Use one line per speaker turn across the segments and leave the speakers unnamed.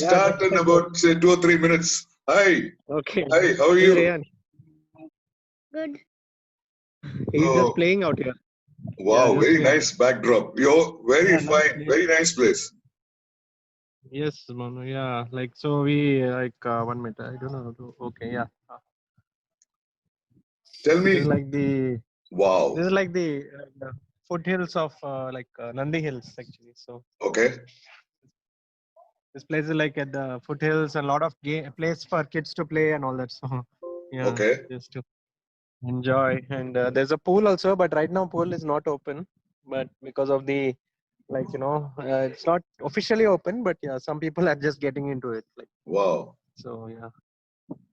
Yeah,
start in
that's
about say 2 or 3 minutes. Hi,
okay.
hi, how are
Hey,
you?
Rayan.
Good.
He's just
Oh,
playing out here. Yeah,
wow,
just
very
near.
nice backdrop. You're very
Yeah, nice
fine,
place.
very nice place.
Yes, Manu. Yeah, like so we 1 minute. I don't know. Okay, yeah.
Tell
This is
me,
like the
wow,
this is like the foothills of Nandi Hills actually. So
okay,
this place is like at the foothills, a lot of place for kids to play and all that. So yeah,
okay,
just to enjoy. And there's a pool also, but right now pool is not open. But because of the it's not officially open, but yeah, some people are just getting into it. Like
wow,
so, yeah.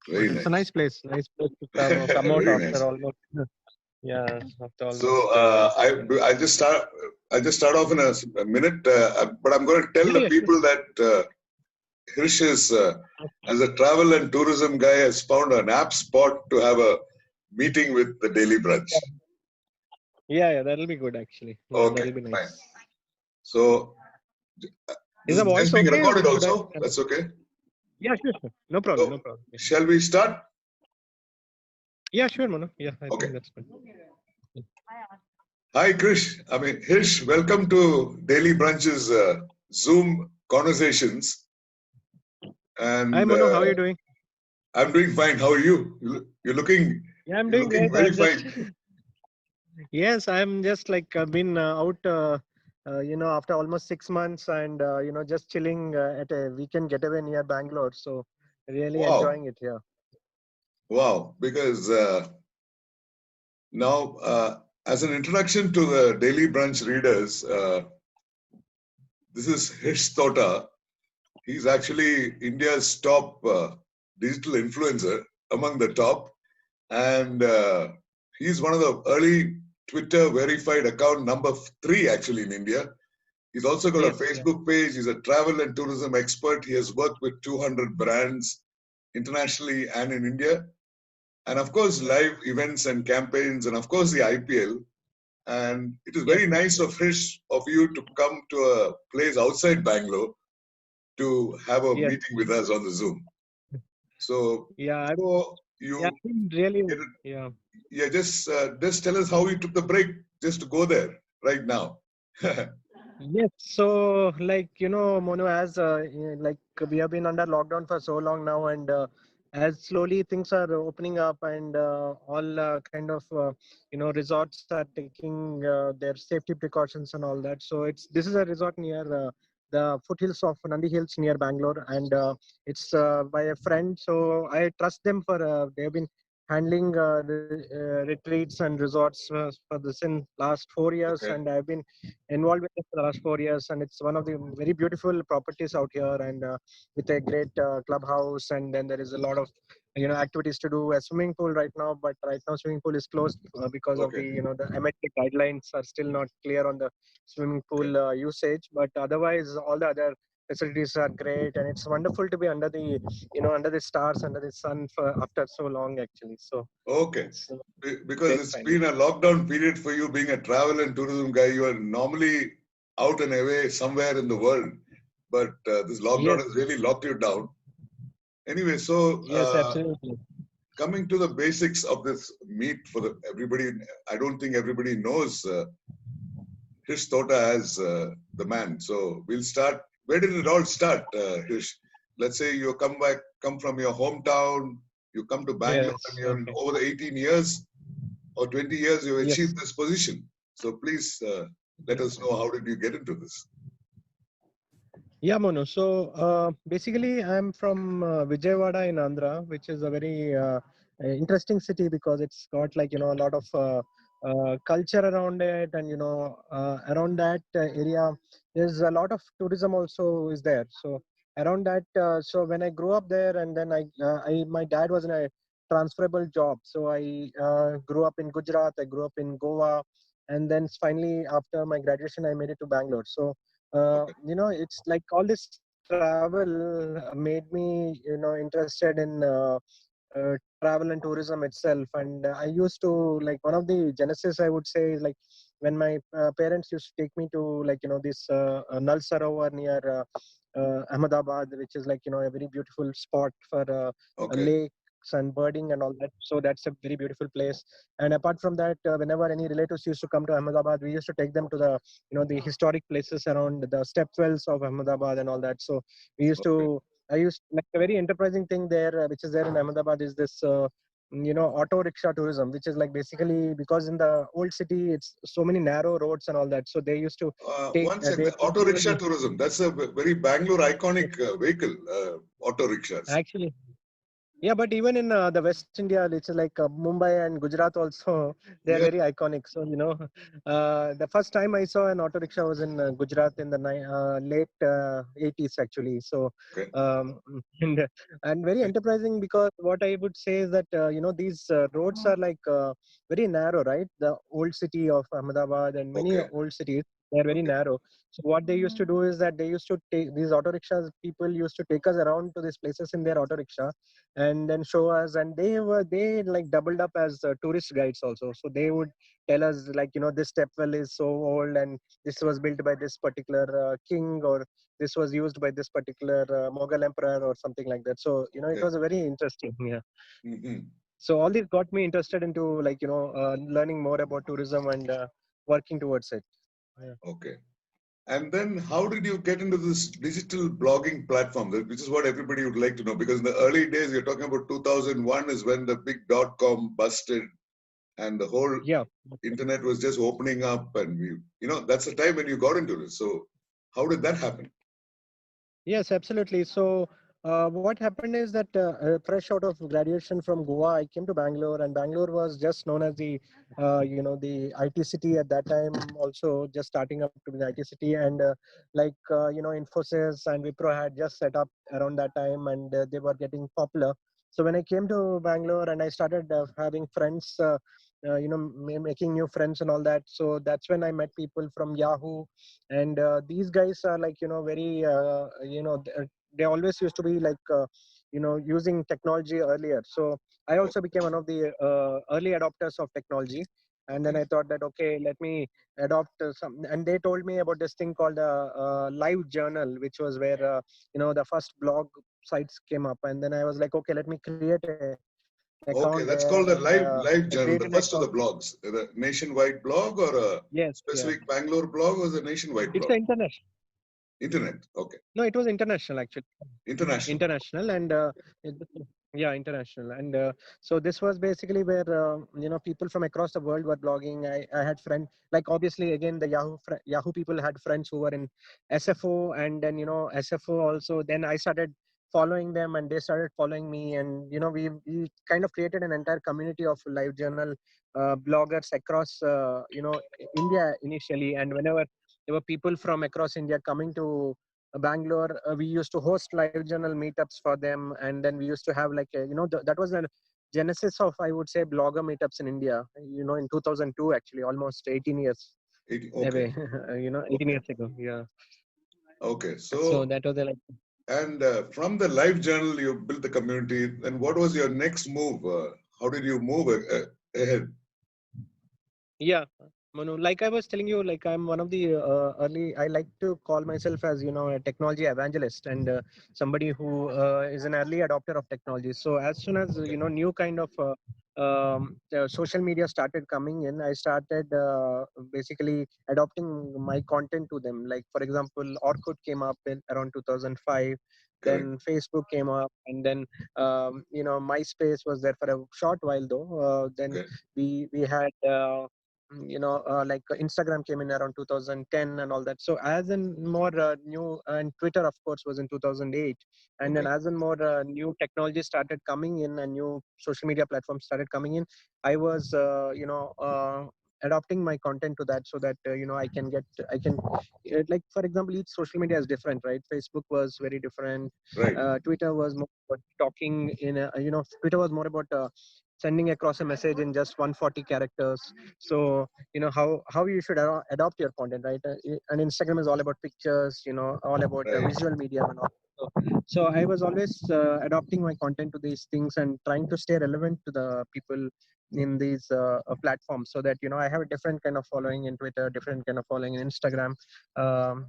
very
But it's a
nice,
nice place to come out
very
after
nice.
almost yeah after
So
almost
I just start off in a minute, but I'm going to tell
yeah
the
yeah sure.
people that Hirsch is, as a travel and tourism guy, has found an apt spot to have a meeting with the Daily Brunch.
Yeah, that'll be good actually. Yeah,
Okay,
that'll be
fine.
nice.
So
Is
this
the
is
voice
just being
okay?
recorded
Should I?
also. That's okay.
Yeah, sure. No problem.
So
No problem. Yeah,
shall we start?
yeah sure, Manu. Yeah, I
Okay.
think that's good.
Hi, Krish. I mean, Hirsch, welcome to Daily Brunch's Zoom conversations.
Hi,
And
Manu. How are you doing?
I'm doing fine. How are you? You're looking,
Yeah, I'm
you're
doing
looking
great.
very
I'm just
fine.
yes, I'm just like been out, after almost 6 months, and just chilling at a weekend getaway near Bangalore. So really
Wow,
enjoying it here.
wow. Because now, as an introduction to the Daily Brunch readers, this is Hirsch Tota. He's actually India's top digital influencer, among the top. And he's one of the early Twitter verified account number 3 actually in India. He's also got a
Yes, yeah.
Facebook page. He's a travel and tourism expert. He has worked with 200 brands internationally and in India. And of course, live events and campaigns, and of course, the IPL. And it is
Yes,
very nice of you to come to a place outside Bangalore to have a
yes.
meeting with us on the Zoom. So
Yeah,
before
yeah.
you
I've been really,
get it,
yeah.
yeah, just tell us how you took the break just to go there right now.
Yes. So, like, Monu, as like we have been under lockdown for so long now, and as slowly things are opening up, and all kind of resorts are taking their safety precautions and all that. So this is a resort near the foothills of Nandi Hills near Bangalore, and it's by a friend. So I trust them for they have been handling retreats and resorts for this in last 4 years,
Okay.
and I've been involved with it for the last 4 years, and it's one of the very beautiful properties out here, and with a great clubhouse, and then there is a lot of activities to do. A swimming pool right now, but right now swimming pool is closed because of the
Okay.
the MHA guidelines are still not clear on the swimming
Okay.
pool usage, but otherwise all the other facilities are great, and it's wonderful to be under the under the stars, under the sun for after so long actually. So
Okay.
it's
Because
great
it's
finding.
been a lockdown period for you being a travel and tourism guy. You are normally out and away somewhere in the world, but this lockdown
Yes,
has really locked you down. Anyway, so
yes, absolutely.
coming to the basics of this meet for everybody, I don't think everybody knows Hish Tota as the man. So we'll start. Where did it all start, Hish? Let's say you come from your hometown, you come to Bangalore, and
Yes,
you're
okay.
over the 18 years or 20 years, you've
Yes.
achieved this position. So please let us know, how did you get into this?
Yeah, Monu. So basically, I'm from Vijayawada in Andhra, which is a very interesting city because it's got like a lot of culture around it, and around that area, there's a lot of tourism also is there. So around that, so when I grew up there, and then my dad was in a transferable job, so I grew up in Gujarat, I grew up in Goa, and then finally after my graduation, I made it to Bangalore. So
Okay.
it's like all this travel made me interested in travel and tourism itself, and I used to, like, one of the genesis I would say is like when my parents used to take me to, like, this Nal Sarovar near Ahmedabad, which is like a very beautiful spot for a
Okay.
lake and birding and all that. So that's a very beautiful place. And apart from that, whenever any relatives used to come to Ahmedabad, we used to take them to the historic places around the stepwells of Ahmedabad and all that. So we used
Okay.
to. I used like a very enterprising thing there, which is there in Ahmedabad, is this auto rickshaw tourism, which is like basically because in the old city it's so many narrow roads and all that. So they used to take
One sec,
they
the auto rickshaw tourism. That's a very Bangalore iconic vehicle, auto rickshaws.
actually. Yeah, but even in the West India, it's like Mumbai and Gujarat also, they are
Yeah.
very iconic. So, the first time I saw an auto rickshaw was in Gujarat in the late 80s, actually. So,
Okay.
and, and very enterprising because what I would say is that, these roads are like very narrow, right? The old city of Ahmedabad and many
Okay.
old cities, they are very
Okay.
narrow. So what they used to do is that they used to take these auto rickshaws, people used to take us around to these places in their auto rickshaw and then show us, and they like doubled up as tourist guides also. So they would tell us like this stepwell is so old and this was built by this particular king, or this was used by this particular Mughal emperor or something like that. So it
Okay.
was a very interesting. Yeah.
Hmm.
So all this got me interested into like learning more about tourism and working towards it. Yeah.
Okay. And then how did you get into this digital blogging platform, which is what everybody would like to know? Because in the early days, you're talking about 2001 is when the big dot-com busted and the whole
Yeah.
internet was just opening up. And that's the time when you got into this. So how did that happen?
Yes, absolutely. So, what happened is that fresh out of graduation from Goa, I came to Bangalore, and Bangalore was just known as the IT city at that time. Also, just starting up to be the IT city, and Infosys and Wipro had just set up around that time, and they were getting popular. So when I came to Bangalore and I started having friends, making new friends and all that. So that's when I met people from Yahoo, and these guys are like very they always used to be like using technology earlier. So I
Oh,
also became one of the early adopters of technology, and then
okay.
I thought that okay, let me adopt some, and they told me about this thing called live journal, which was where the first blog sites came up, and then I was like, okay, let me create an account
Okay,
there,
that's
and
called the live
I
journal,
created
the
an
first of
account.
the blogs. The nationwide blog or a
Yes, yeah,
specific Bangalore blog or the nationwide
it's
blog?
the internet.
Internet. Okay.
No, it was international actually.
International.
International and it, yeah, international. And so this was basically where people from across the world were blogging. I had friends, like obviously again the Yahoo people had friends who were in SFO, and then SFO also. Then I started following them, and they started following me, and we kind of created an entire community of live journal bloggers across India initially. And whenever there were people from across India coming to Bangalore, we used to host live journal meetups for them, and then we used to have like that was the genesis of, I would say, blogger meetups in India. In 2002, actually, almost 18 years
Okay.
away. 18
Okay.
years ago. Yeah.
Okay.
So
So,
that was like.
and from the live journal, you built the community. Then what was your next move? How did you move ahead?
Yeah, Manu, like I was telling you, like I'm one of the early, I like to call myself as, a technology evangelist, and somebody who is an early adopter of technology. So as soon as,
Okay.
new kind of social media started coming in, I started basically adopting my content to them. Like, for example, Orkut came up in around 2005.
Correct.
Then Facebook came up, and then MySpace was there for a short while though. Then
Okay.
we had Instagram came in around 2010 and all that. So as in more new, and Twitter of course was in 2008, and then
Okay.
as in more new technology started coming in and new social media platforms started coming in, I was adopting my content to that, so that I can like, for example, each social media is different, right? Facebook was very different.
Right.
Twitter was more about talking in Twitter was more about sending across a message in just 140 characters. So how you should adopt your content, right? And Instagram is all about pictures, all about
Right.
visual medium and all. So I was always adopting my content to these things and trying to stay relevant to the people in these platforms, so that I have a different kind of following in Twitter, different kind of following in Instagram,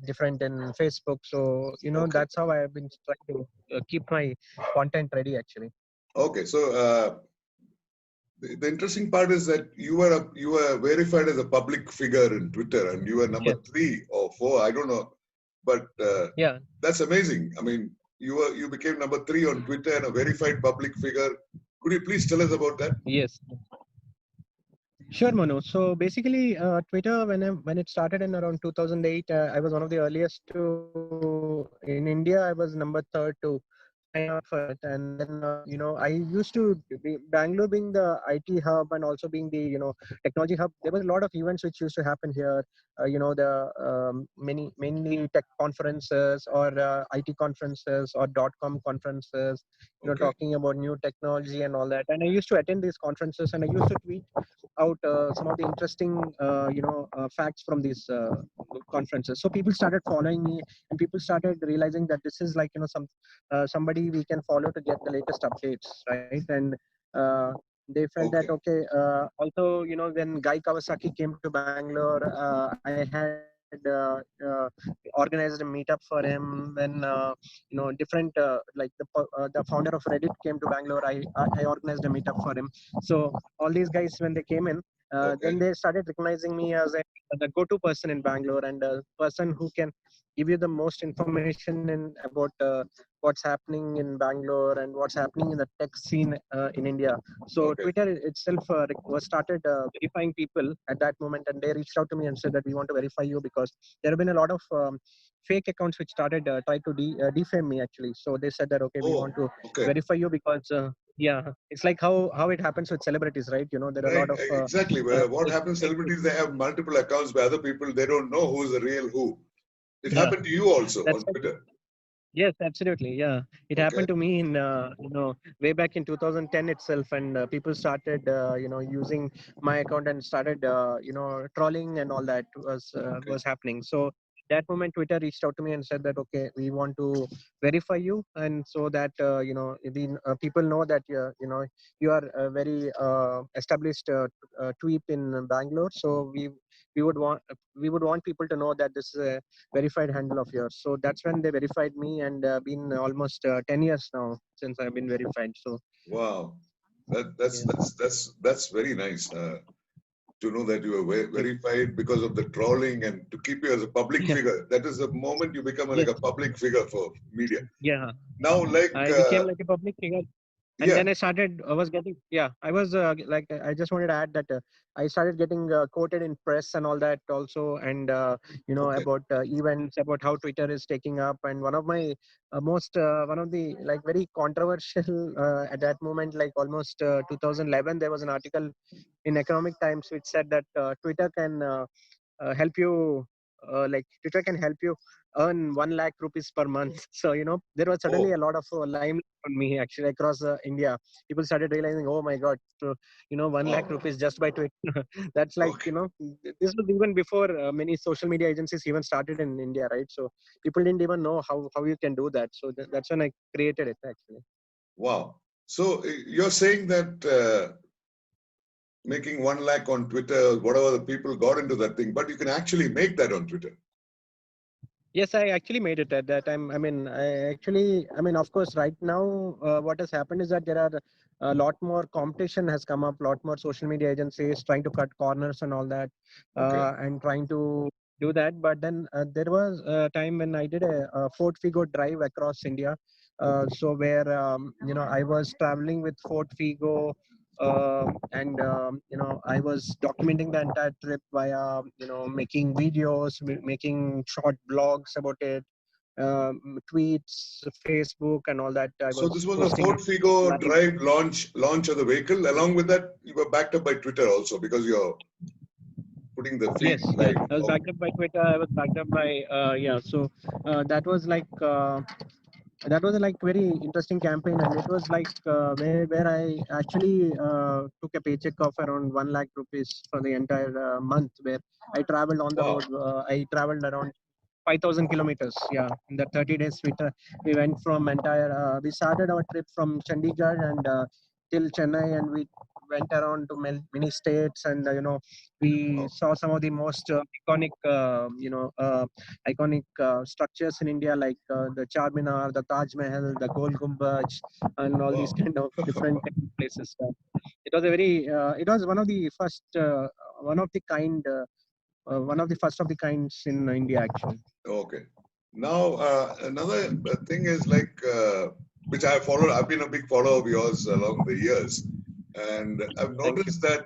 different in Facebook. So
Okay.
that's how I have been trying to keep my content ready actually.
Okay. So the interesting part is that you were verified as a public figure in Twitter, and you were number
Yes.
3 or 4. I don't know, but
Yeah.
that's amazing. I mean, you became number 3 on Twitter and a verified public figure. Could you please tell us about that?
Yes. Sure, Manu. So basically, Twitter, when it started in around 2008, I was one of the earliest to in India. I was number third to sign up for it, and then I used to be Bangalore being the IT hub and also being the technology hub. There was a lot of events which used to happen here. The mainly tech conferences or IT conferences or .com conferences.
Okay.
Talking about new technology and all that. And I used to attend these conferences, and I used to tweet out some of the interesting facts from these conferences. So people started following me, and people started realizing that this is like somebody we can follow to get the latest updates, right? And they felt that
Okay.
okay. Also, when Guy Kawasaki came to Bangalore, I had organized a meetup for him. When different the founder of Reddit came to Bangalore, I organized a meetup for him. So all these guys, when they came in, then
Okay.
they started recognizing me as the go-to person in Bangalore, and a person who can give you the most information in about what's happening in Bangalore and what's happening in the tech scene in India. So
Okay.
Twitter itself was started verifying people at that moment, and they reached out to me and said that we want to verify you because there have been a lot of fake accounts which started try to defame me actually. So they said that okay, we want
Oh,
to
okay.
verify you because yeah, it's like how it happens with celebrities, right? There are a
Right.
lot of
Exactly. What happens,
fake
celebrities,
people.
they have multiple accounts by other people. They don't know who's the real who. It
Yeah,
happened to you also
that's
on Twitter.
yes, absolutely. Yeah, it
Okay.
happened to me in way back in 2010 itself, and people started using my account and started trolling and all that
Okay.
was happening. So that moment, Twitter reached out to me and said that okay, we want to verify you, and so that people know that you are a very established tweep in Bangalore. So we would want we would want people to know that this is a verified handle of yours. So that's when they verified me, and been almost 10 years now since I've been verified. So
Wow.
yeah,
That's very nice to know that you were verified because of the trolling and to keep you as a public
yeah,
figure. That is the moment you become like
yes,
a public figure for media.
yeah.
Now, like,
I became like a public figure, and
yeah,
then I was getting, yeah, I was like, I just wanted to add that I started getting quoted in press and all that also, and
okay.
about events, about how Twitter is taking up. And one of my one of the like very controversial at that moment, like almost 2011, there was an article in Economic Times which said that Twitter can help you like Twitter can help you earn 1 lakh rupees per month. So there was suddenly a
Oh,
lot of limelight on me actually across India. People started realizing, oh my god, so 1 lakh
wow.
rupees just by Twitter. That's like
Okay.
this was even before many social media agencies even started in India, right? So people didn't even know how you can do that. So that's when I created it actually.
Wow. So you're saying that making 1 lakh on Twitter, whatever the people got into that thing, but you can actually make that on Twitter.
Yes, I actually made it at that time. I mean, of course, right now, what has happened is that there are a lot more competition has come up, a lot more social media agencies trying to cut corners and all that,
Okay.
and trying to do that. But then there was a time when I did a Fort Figo drive across India. So where I was traveling with Fort Figo, and I was documenting the entire trip via making videos, making short blogs about it, tweets, Facebook, and all that. I
So
was
this was a
posting
Ford Figo
live.
Drive launch of the vehicle. Along with that, you were backed up by Twitter also because you're putting the feed
Yes, yeah,
live.
I was
Okay.
backed up by Twitter. I was backed up by yeah. So that was like that was a like very interesting campaign, and it was like where I actually took a paycheck of around 1 lakh rupees for the entire month, where I traveled on the road.
Wow.
I traveled around. 5,000 kilometers. Yeah, in the 30 days we went from entire. We started our trip from Chandigarh and till Chennai, and we went around to many states, and we
Oh,
saw some of the most iconic, iconic structures in India, like the Charminar, the Taj Mahal, the Gol Gumbaj, and all these
wow.
kind of different places. It was a very, it was one of the first, one of the kind, one of the first of the kinds in India, actually.
Okay. Now, another thing is like, which I followed, I've been a big follower of yours along the years. And I've
Thank you.
noticed that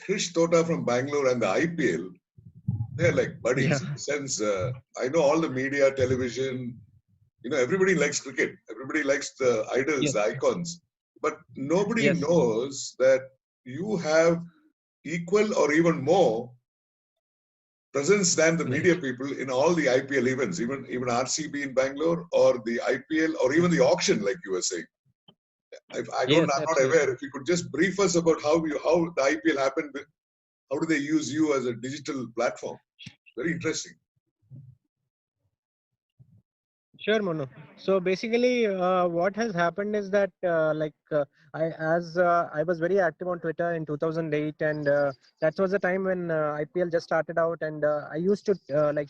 Krish Tota from Bangalore and the IPL, they're like
Yeah.
buddies in the sense, I know all the media, television, everybody likes cricket. Everybody likes the idols,
Yes.
the icons. But nobody
Yes.
knows that you have equal or even more presence than the
Right.
media people in all the IPL events, even RCB in Bangalore or the IPL or even the auction, like you were saying.
Yes,
I'm not
absolutely.
aware. If you could just brief us about how the IPL happened, how do they use you as a digital platform? Very interesting.
Sure, Monu. So basically, what has happened is that, I was very active on Twitter in 2008, and that was the time when IPL just started out, and I used to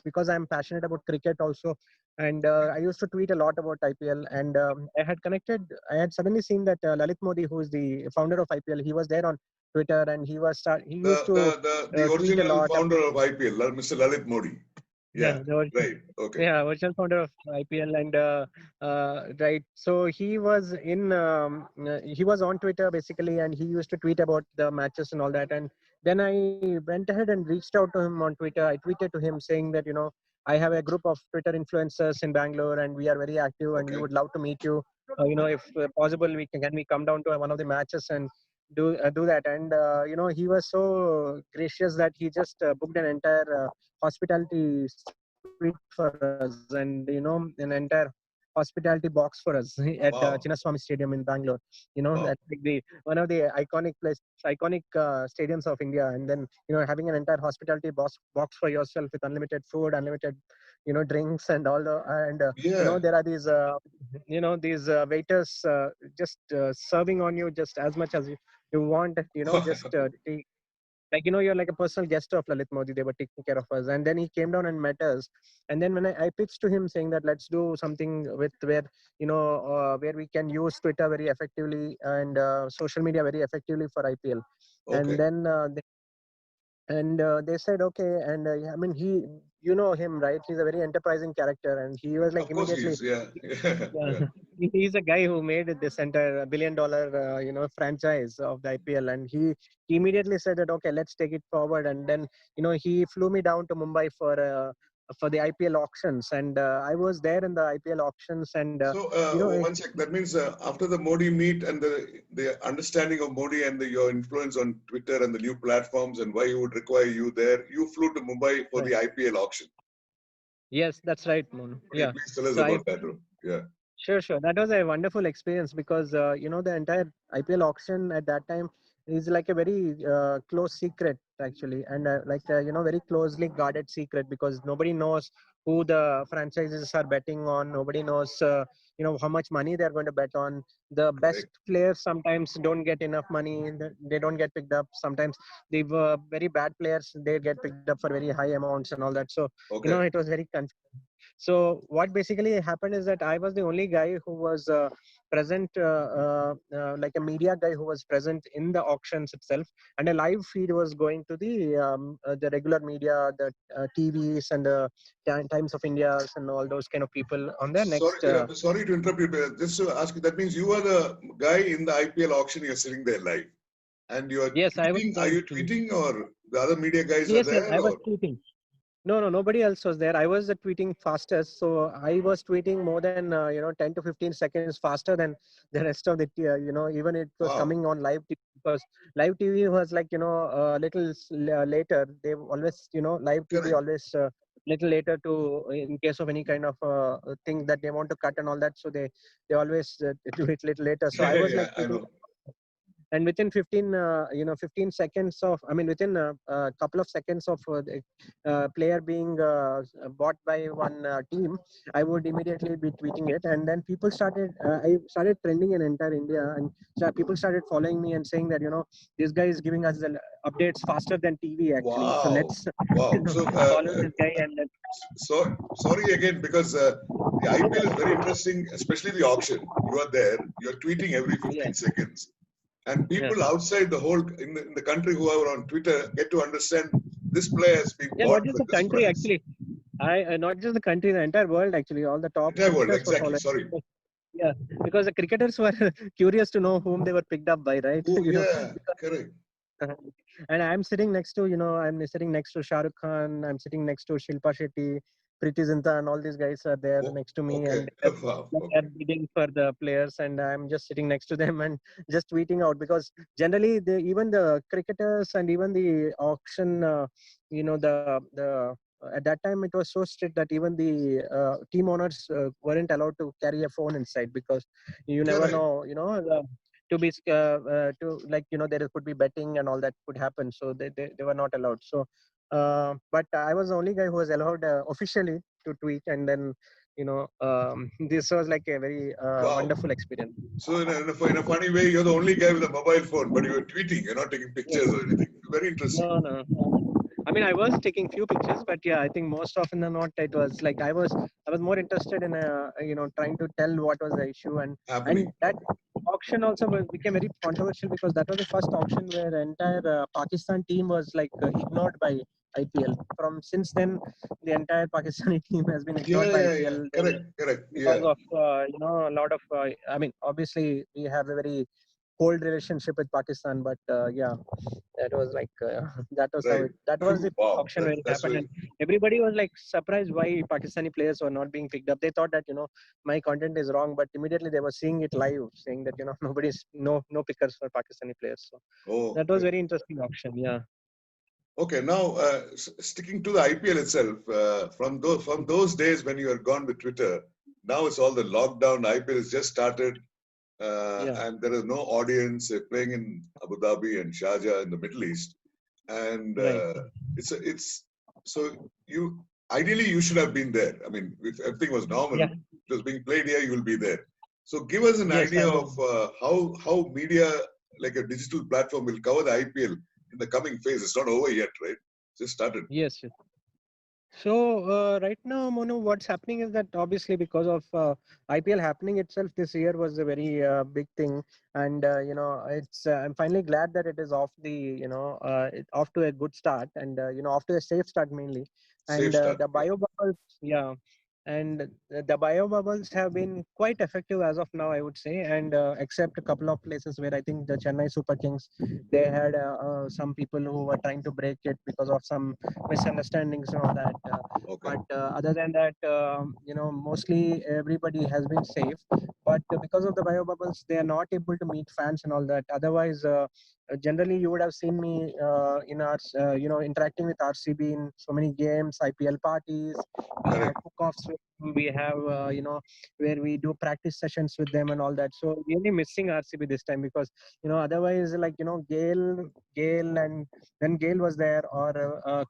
because I'm passionate about cricket also, and I used to tweet a lot about IPL, and I had suddenly seen that Lalit Modi, who is the founder of IPL, he was there on Twitter, and he used
The
to
the the
tweet a
original
lot.
founder of IPL, Mr. Lalit Modi. Yeah,
Yeah,
right. Okay.
yeah, original founder of IPL, and right. So he was on Twitter basically, and he used to tweet about the matches and all that. And then I went ahead and reached out to him on Twitter. I tweeted to him saying that I have a group of Twitter influencers in Bangalore, and we are very active, and we
Okay.
would love to meet you. If possible, can we come down to one of the matches and do that? And he was so gracious that he just booked an entire hospitality suite for us, and an entire hospitality box for us at
Wow.
Chinnaswamy Stadium in Bangalore.
Wow.
That's like the one of the iconic stadiums of India. And then having an entire hospitality box for yourself with unlimited food, unlimited drinks, and all the and
Yeah.
there are these these waiters just serving on you just as much as you want. Just you're like a personal guest of Lalit Modi. They were taking care of us, and then he came down and met us. And then when I pitched to him saying that let's do something with where we can use Twitter very effectively and social media very effectively for IPL. And
Okay.
then they said okay. And yeah, I mean, you know him, right? He's a very enterprising character, and he was like
Of course he
immediately,
is. Yeah. Yeah.
yeah,
Yeah.
he's a guy who made this entire $1 billion franchise of the IPL, and he immediately said that okay, let's take it forward. And then he flew me down to Mumbai for the IPL auctions, and I was there in the IPL auctions, and
So,
you know it,
one sec. That means after the Modi meet and the understanding of Modi and your influence on Twitter and the new platforms and why he would require you there, you flew to Mumbai for
right.
the IPL auction.
Yes, that's right, Monu.
Could you
Yeah.
please tell us
So I
about that? Yeah.
Sure, sure. That was a wonderful experience because the entire IPL auction at that time is like a very close secret actually, and very closely guarded secret because nobody knows who the franchises are betting on. Nobody knows how much money they're going to bet on. The best
Correct.
players sometimes don't get enough money. They don't get picked up. Sometimes the very bad players they get picked up for very high amounts and all that. So
Okay.
it was very confusing. So what basically happened is that I was the only guy who was present, like a media guy who was present in the auctions itself, and a live feed was going to the regular media, the TVs and the Times of India and all those kind of people on the
Sorry,
next.
sorry to interrupt you. But just to ask you, that means you are the guy in the IPL auction. You're sitting there live, and you are
Yes, I was.
tweeting. Are you tweeting, or the other media guys are
Yes, yes,
there,
I was
or
tweeting. No, no, nobody else was there. I was tweeting fastest, so I was tweeting more than 10 to 15 seconds faster than the rest of the even it was
wow?
coming on live TV because live TV was like little later. They always live TV
Correct.
always little later to in case of any kind of thing that they want to cut and all that. So they always do it little later. So
Yeah,
I
yeah,
was
yeah.
like
I
tweeting
know.
and within 15 seconds of, I mean, within a couple of seconds of the player being bought by one team, I would immediately be tweeting it, and then people started. I started trending in entire India, and people started following me and saying that this guy is giving us the updates faster than TV actually. So
Wow.
let's
Wow. So,
follow this guy and then.
so sorry again because the IPL is very interesting, especially the auction. You are there, you are tweeting every
Yeah.
15 seconds, and
Yeah.
people outside the whole in the country who are on Twitter get to understand this player has been
Yeah,
bought
not just
for
the
this
country
price.
actually. I not just the country, the entire world actually. All the top
Entire world,
cricketers were
exactly.
following.
Sorry.
Yeah, because the cricketers were curious to know whom they were picked up by, right?
Oh, yeah,
Because,
correct.
and I'm sitting next to, I'm sitting next to Shah Rukh Khan. I'm sitting next to Shilpa Shetty, Preeti Zinta, and all these guys are there
Oh,
next to me,
okay.
and
Wow.
they're
Okay.
bidding for the players, and I'm just sitting next to them and just tweeting out because generally, even the cricketers and even the auction, at that time it was so strict that even the team owners weren't allowed to carry a phone inside because you never
Correct.
know, to be to like there could be betting and all that could happen, so they were not allowed. So but I was the only guy who was allowed officially to tweet, and then this was like a very
Wow.
wonderful experience.
So in a funny way, you're the only guy with a mobile phone, but you're tweeting. You're not taking
Yes.
pictures or anything. Very interesting.
No. I mean, I was taking few pictures, but yeah, I think most often than not, it was like I was more interested in trying to tell what was the issue, and
Happening.
that
Okay.
auction also became very controversial because that was the first auction where the entire Pakistan team was like ignored by IPL. From since then, the entire Pakistani team has been ignored by
Yeah.
IPL.
Correct. Correct.
Because
Yeah.
of a lot of I mean, obviously we have a very cold relationship with Pakistan, but yeah, that was like that was how
Right.
it that was the
Wow.
auction where it
That's
happened,
very
and everybody was like surprised why Pakistani players were not being picked up. They thought that my content is wrong, but immediately they were seeing it live, saying that nobody's no pickers for Pakistani players. So
Oh,
that was very interesting auction. Yeah.
okay. Now, sticking to the IPL itself, from those days when you had gone with Twitter, now it's all the lockdown. IPL has just started,
Yeah.
and there is no audience. They're playing in Abu Dhabi and Sharjah in the Middle East, and
Right.
it's so you ideally you should have been there. I mean, if everything was normal,
Yeah.
it was being played here, you'll be there. So give us an
Yes, I
idea of
was.
how media like a digital platform will cover the IPL in the coming phase. It's not over yet, right? Just started.
Yes. So right now, Monu, what's happening is that obviously because of IPL happening itself this year was a very big thing, and it's I'm finally glad that it is off off to a good start, and off to a safe start mainly,
Safe
and
start.
the
Yeah.
bio bubbles, yeah, and the bio bubbles have been quite effective as of now, I would say, and except a couple of places where I think the Chennai Super Kings, they had some people who were trying to break it because of some misunderstandings and all that.
Okay.
But other than that, mostly everybody has been safe. But because of the bio bubbles, they are not able to meet fans and all that. Otherwise, generally, you would have seen me in our, interacting with RCB in so many games, IPL parties. We have
Correct.
cook-offs. We have, where we do practice sessions with them and all that. So really missing RCB this time because, otherwise, like, Gale, and when Gale was there, or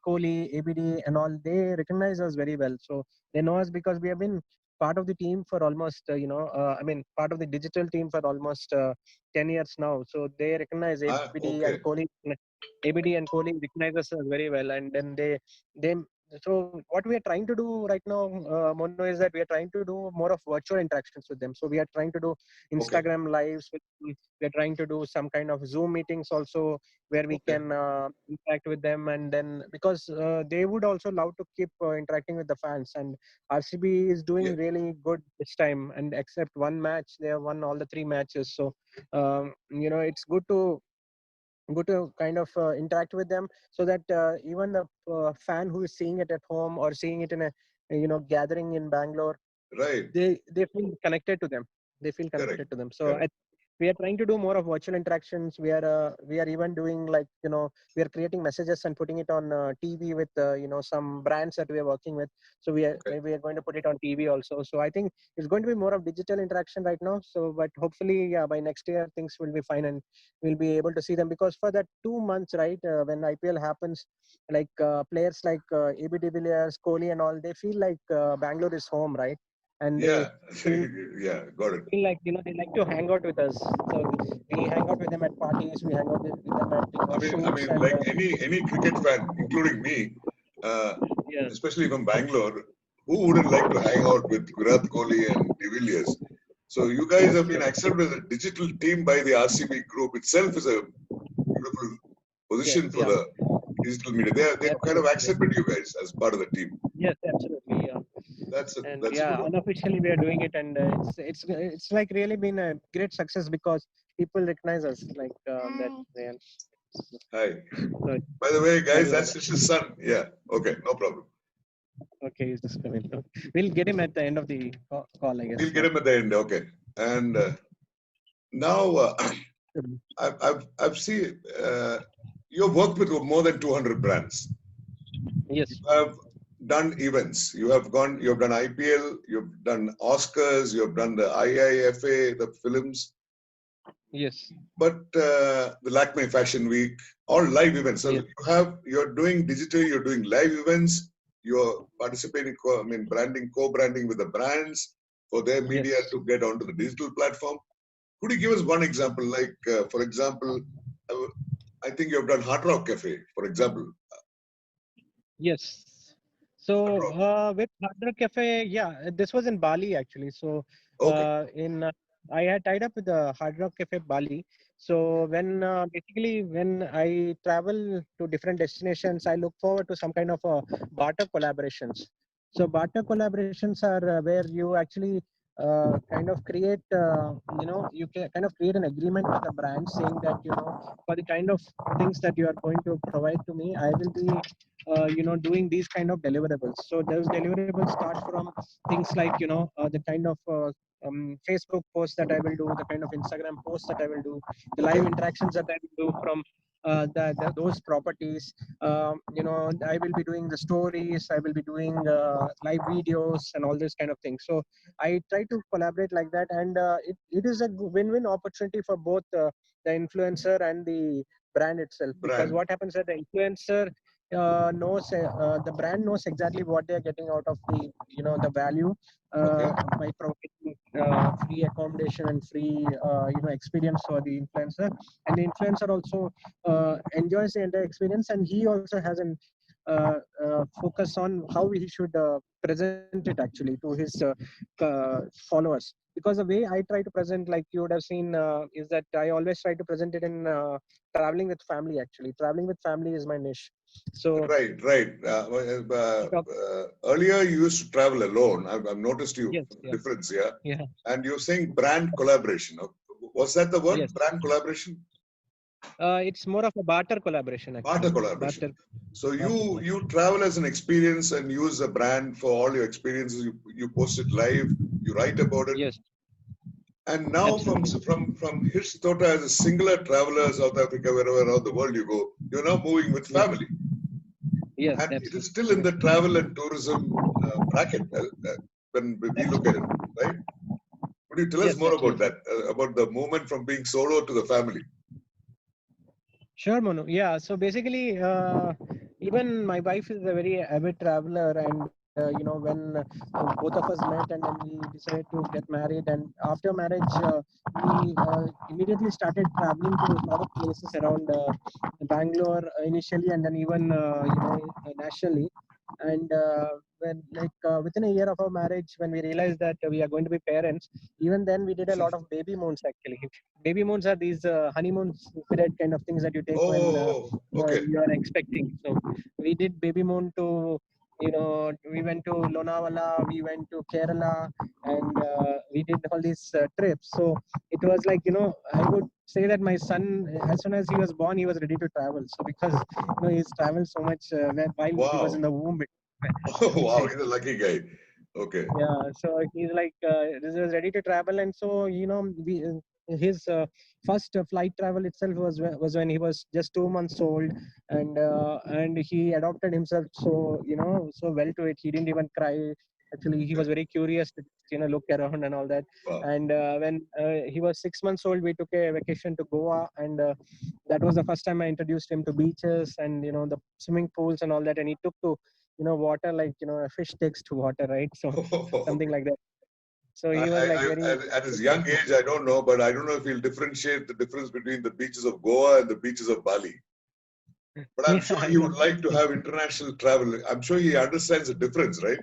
Kohli, ABD, and all, they recognize us very well. So they know us because we have been part of the team for almost, I mean, part of the digital team for almost 10 years now. So they recognize ABD
Okay.
and Kohli. ABD and Kohli recognize us very well, and then they. So what we are trying to do right now, Mono, is that we are trying to do more of virtual interactions with them. So we are trying to do
Okay.
Instagram lives with them. We are trying to do some kind of Zoom meetings also where we
Okay.
can interact with them, and then because they would also love to keep interacting with the fans, and RCB is
Yeah.
doing really good this time, and except one match they have won all the three matches. So it's good to kind of interact with them, so that even the fan who is seeing it at home or seeing it in a gathering in Bangalore,
Right.
they feel connected to them. They feel
Correct.
connected to them. So
Correct.
we are trying to do more of virtual interactions. We are even doing like, we are creating messages and putting it on TV with some brands that we are working with. So
Okay.
we are going to put it on TV also. So I think it's going to be more of digital interaction right now. So but hopefully, yeah, by next year things will be fine and we'll be able to see them, because for that 2 months, right, when IPL happens, like players like AB de Villiers, Kohli and all, they feel like Bangalore is home, right? And they
Yeah.
feel
Yeah. Got it.
feel like, they like to hang out with us. So we hang out with them at parties, we hang out with them at
I
shoots,
mean,
and
like any cricket fan, including me, uh,
yeah,
especially from Bangalore, who wouldn't like to hang out with Virat Kohli and De Villiers? So you guys
yes,
have been
yes,
accepted as a digital team by the RCB group itself is a beautiful
yes,
position for
yeah,
the digital media. They kind of
absolutely, yes,
accepted you guys as part of the team.
yes, absolutely, yeah. And
That's a
yeah,
good one.
unofficially we are doing it, and it's like really been a great success because people recognize us like that. Yeah.
Hi.
So,
By the way,
sorry
guys,
about
that's
that.
his son. Yeah. Okay. No problem.
Okay, he's just coming. We'll get him at the end of the call, I
We'll
guess.
get
Yeah.
him at the end. Okay. And now I've seen you've worked with more than 200 brands.
Yes,
You have done events. You've done IPL. You've done Oscars. You've done the IIFA, the films.
yes,
But the Lakme Fashion Week, all live events. So
yes,
you're doing digital. You're doing live events. You're participating. Co-branding with the brands for their media
yes.
to get onto the digital platform. Could you give us one example? Like, for example, uh, I think you've done Hard Rock Cafe, for example.
Yes.
Hard
So
Rock.
with Hard Rock Cafe, yeah, this was in Bali actually. So
Okay.
in I had tied up with the Hard Rock Cafe Bali. So when basically when I travel to different destinations, I look forward to some kind of barter collaborations. So barter collaborations are where you actually kind of create, you can kind of create an agreement with the brand saying that, for the kind of things that you are going to provide to me, I will be doing these kind of deliverables. So those deliverables start from things like, the kind of Facebook posts that I will do, the kind of Instagram posts that I will do, the live
Okay.
interactions that I will do from those properties. I will be doing the stories, I will be doing live videos and all this kind of things. So I try to collaborate like that, and it is a win-win opportunity for both the influencer and the brand itself, because
Brand.
what happens at the influencer knows the brand knows exactly what they are getting out of the the value
Okay.
by providing free accommodation and free experience for the influencer, and the influencer also enjoys the entire experience, and he also has an focus on how he should present it actually to his followers. Because the way I try to present, like you would have seen, is that I always try to present it in traveling with family. Actually, traveling with family is my niche. So
Right, right. Earlier, you used to travel alone. I've noticed you
yes,
the
yeah,
difference here.
yeah,
And you're saying brand collaboration. Was that the
yes.
word? Brand collaboration?
It's more of a barter collaboration,
Barter
actually.
collaboration.
Barter,
So
barter
you
collaboration.
travel as an experience and use a brand for all your experiences. You post it live. You write about it.
Yes,
And now
absolutely.
from Hirsch Tota as a singular traveler, South Africa, wherever around the world you go, you're now moving with
Yes,
family.
yes,
And it is
absolutely.
still in the travel and tourism bracket when we look at it,
Absolutely.
right? Could you tell us
Yes,
more about
absolutely.
that, about the movement from being solo to the family?
Sure, Monu. Yeah. So basically, even my wife is a very avid traveler, and when both of us met, and then we decided to get married, and after marriage, we immediately started traveling to a lot of places around Bangalore initially, and then even nationally. And when within a year of our marriage, when we realized that we are going to be parents, even then we did a lot of baby moons actually. Baby moons are these honeymoon period kind of things that you take when
Okay.
you are expecting. So we did baby moon to, we went to Lonavala, we went to Kerala, and we did all these trips. So it was like, I would say that my son, as soon as he was born, he was ready to travel. So because he's traveled so much while he was in
Wow.
the womb,
Oh,
you
wow.
see.
He's a lucky guy. Okay.
Yeah, so he's like, he was ready to travel, and so we his first flight travel itself was when he was just 2 months old, and he adopted himself so so well to it. He didn't even cry. Actually, he was very curious to look around and all that.
Wow.
And when he was 6 months old, we took a vacation to Goa, and that was the first time I introduced him to beaches and the swimming pools and all that. And he took to water like a fish takes to water, right? So something
Okay.
like that. So he was like very
At his young age, I don't know, but I don't know if he'll differentiate the difference between the beaches of Goa and the beaches of Bali. But I'm
yeah,
sure
I
he
know.
would like to have international travel. I'm sure he understands the difference, right?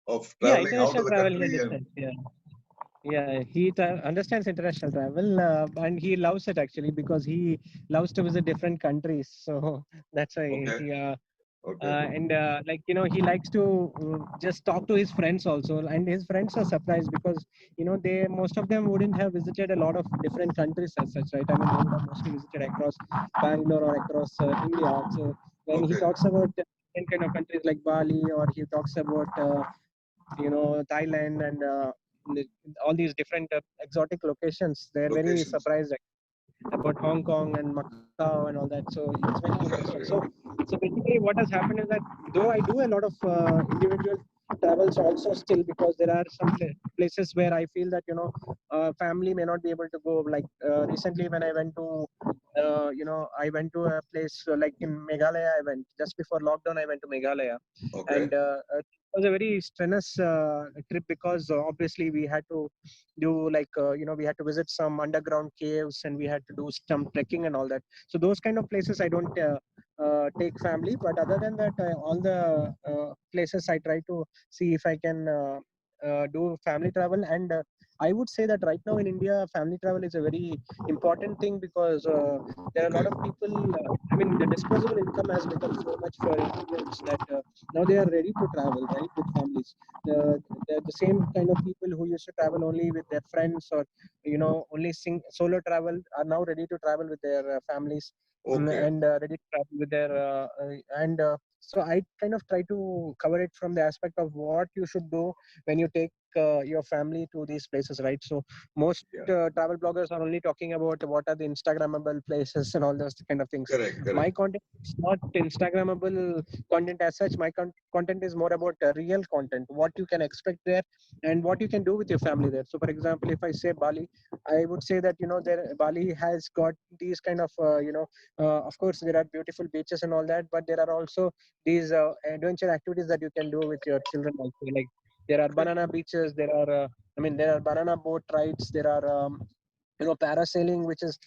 Of
Yeah,
traveling out of
international
the
travel he
country and
understands. Yeah. Yeah, he understands international travel, and he loves it actually because he loves to visit different countries. So that's why
okay,
he
okay,
and like he likes to just talk to his friends also, and his friends are surprised because they most of them wouldn't have visited a lot of different countries as such, right? I mean, they would have mostly visited across Bangalore or across India. So when he
okay.
talks about different kind of countries like Bali, or he talks about Thailand and the- all these different exotic locations, they're very
Locations.
surprised about Hong Kong and Macau and all that. So it's very interesting. So basically, what has happened is that though I do a lot of individual travels also still, because there are some places where I feel that family may not be able to go. Like recently when I went to I went to a place like in Meghalaya. I went just before lockdown. I went to Meghalaya,
Okay.
and it was a very strenuous trip because obviously we had to do like we had to visit some underground caves, and we had to do some trekking and all that. So those kind of places I don't take family, but other than that, all the places I try to see if I can do family travel. And I would say that right now in India, family travel is a very important thing because there are a lot
Okay.
of people. I mean, the disposable income has become so much for individuals that now they are ready to travel, right, with families. The same kind of people who used to travel only with their friends, or only solo travel, are now ready to travel with their families,
Okay.
and ready to travel with their and so I kind of try to cover it from the aspect of what you should do when you take your family to these places, right? So most
Yeah.
travel bloggers are only talking about what are the Instagrammable places and all those kind of things.
Correct.
My
Correct.
content is not Instagrammable content as such. My content is more about real content, what you can expect there and what you can do with your family there. So for example, if I say Bali, I would say that there Bali has got these kind of of course there are beautiful beaches and all that, but there are also these adventure activities that you can do with your children also. Like there are
Correct.
banana beaches, there are there are banana boat rides, there are parasailing, which is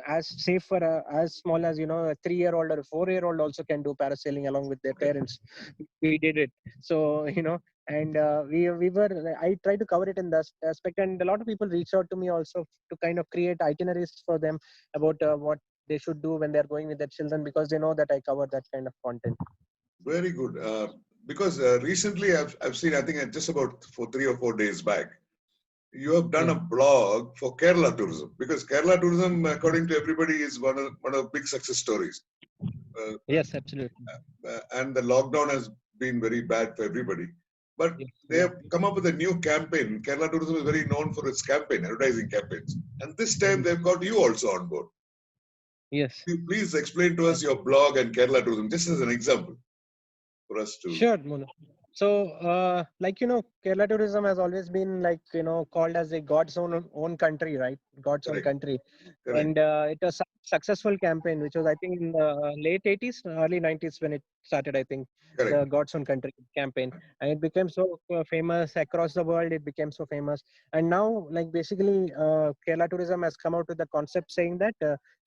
as safe for as small as a 3-year-old or a 4-year-old also can do parasailing along with their
Correct.
parents. We did it. So and we were I try to cover it in that aspect, and a lot of people reach out to me also to kind of create itineraries for them about what they should do when they're going with their children, because they know that I cover that kind of content.
Very good. Because recently I've seen, I think just about for 3 or 4 days back, you have done
Yeah.
a blog for Kerala tourism, because Kerala tourism, according to everybody, is one of big success stories.
Yes, absolutely.
And the lockdown has been very bad for everybody. But
Yes,
they
yeah.
have come up with a new campaign. Kerala tourism is very known for its campaign, advertising campaigns. And this time they've got you also on board.
Yes.
Can you please explain to us your blog and Kerala tourism, just as an example for us to.
Sure, Mona. So, like Kerala tourism has always been like called as a God's own country, right? God's own
Correct,
country,
correct,
and it was a successful campaign, which was I think in the late 80s, early 90s when it started. I think the
correct.
God's own country campaign, and it became so famous across the world. It became so famous, and now like basically Kerala tourism has come out with the concept saying that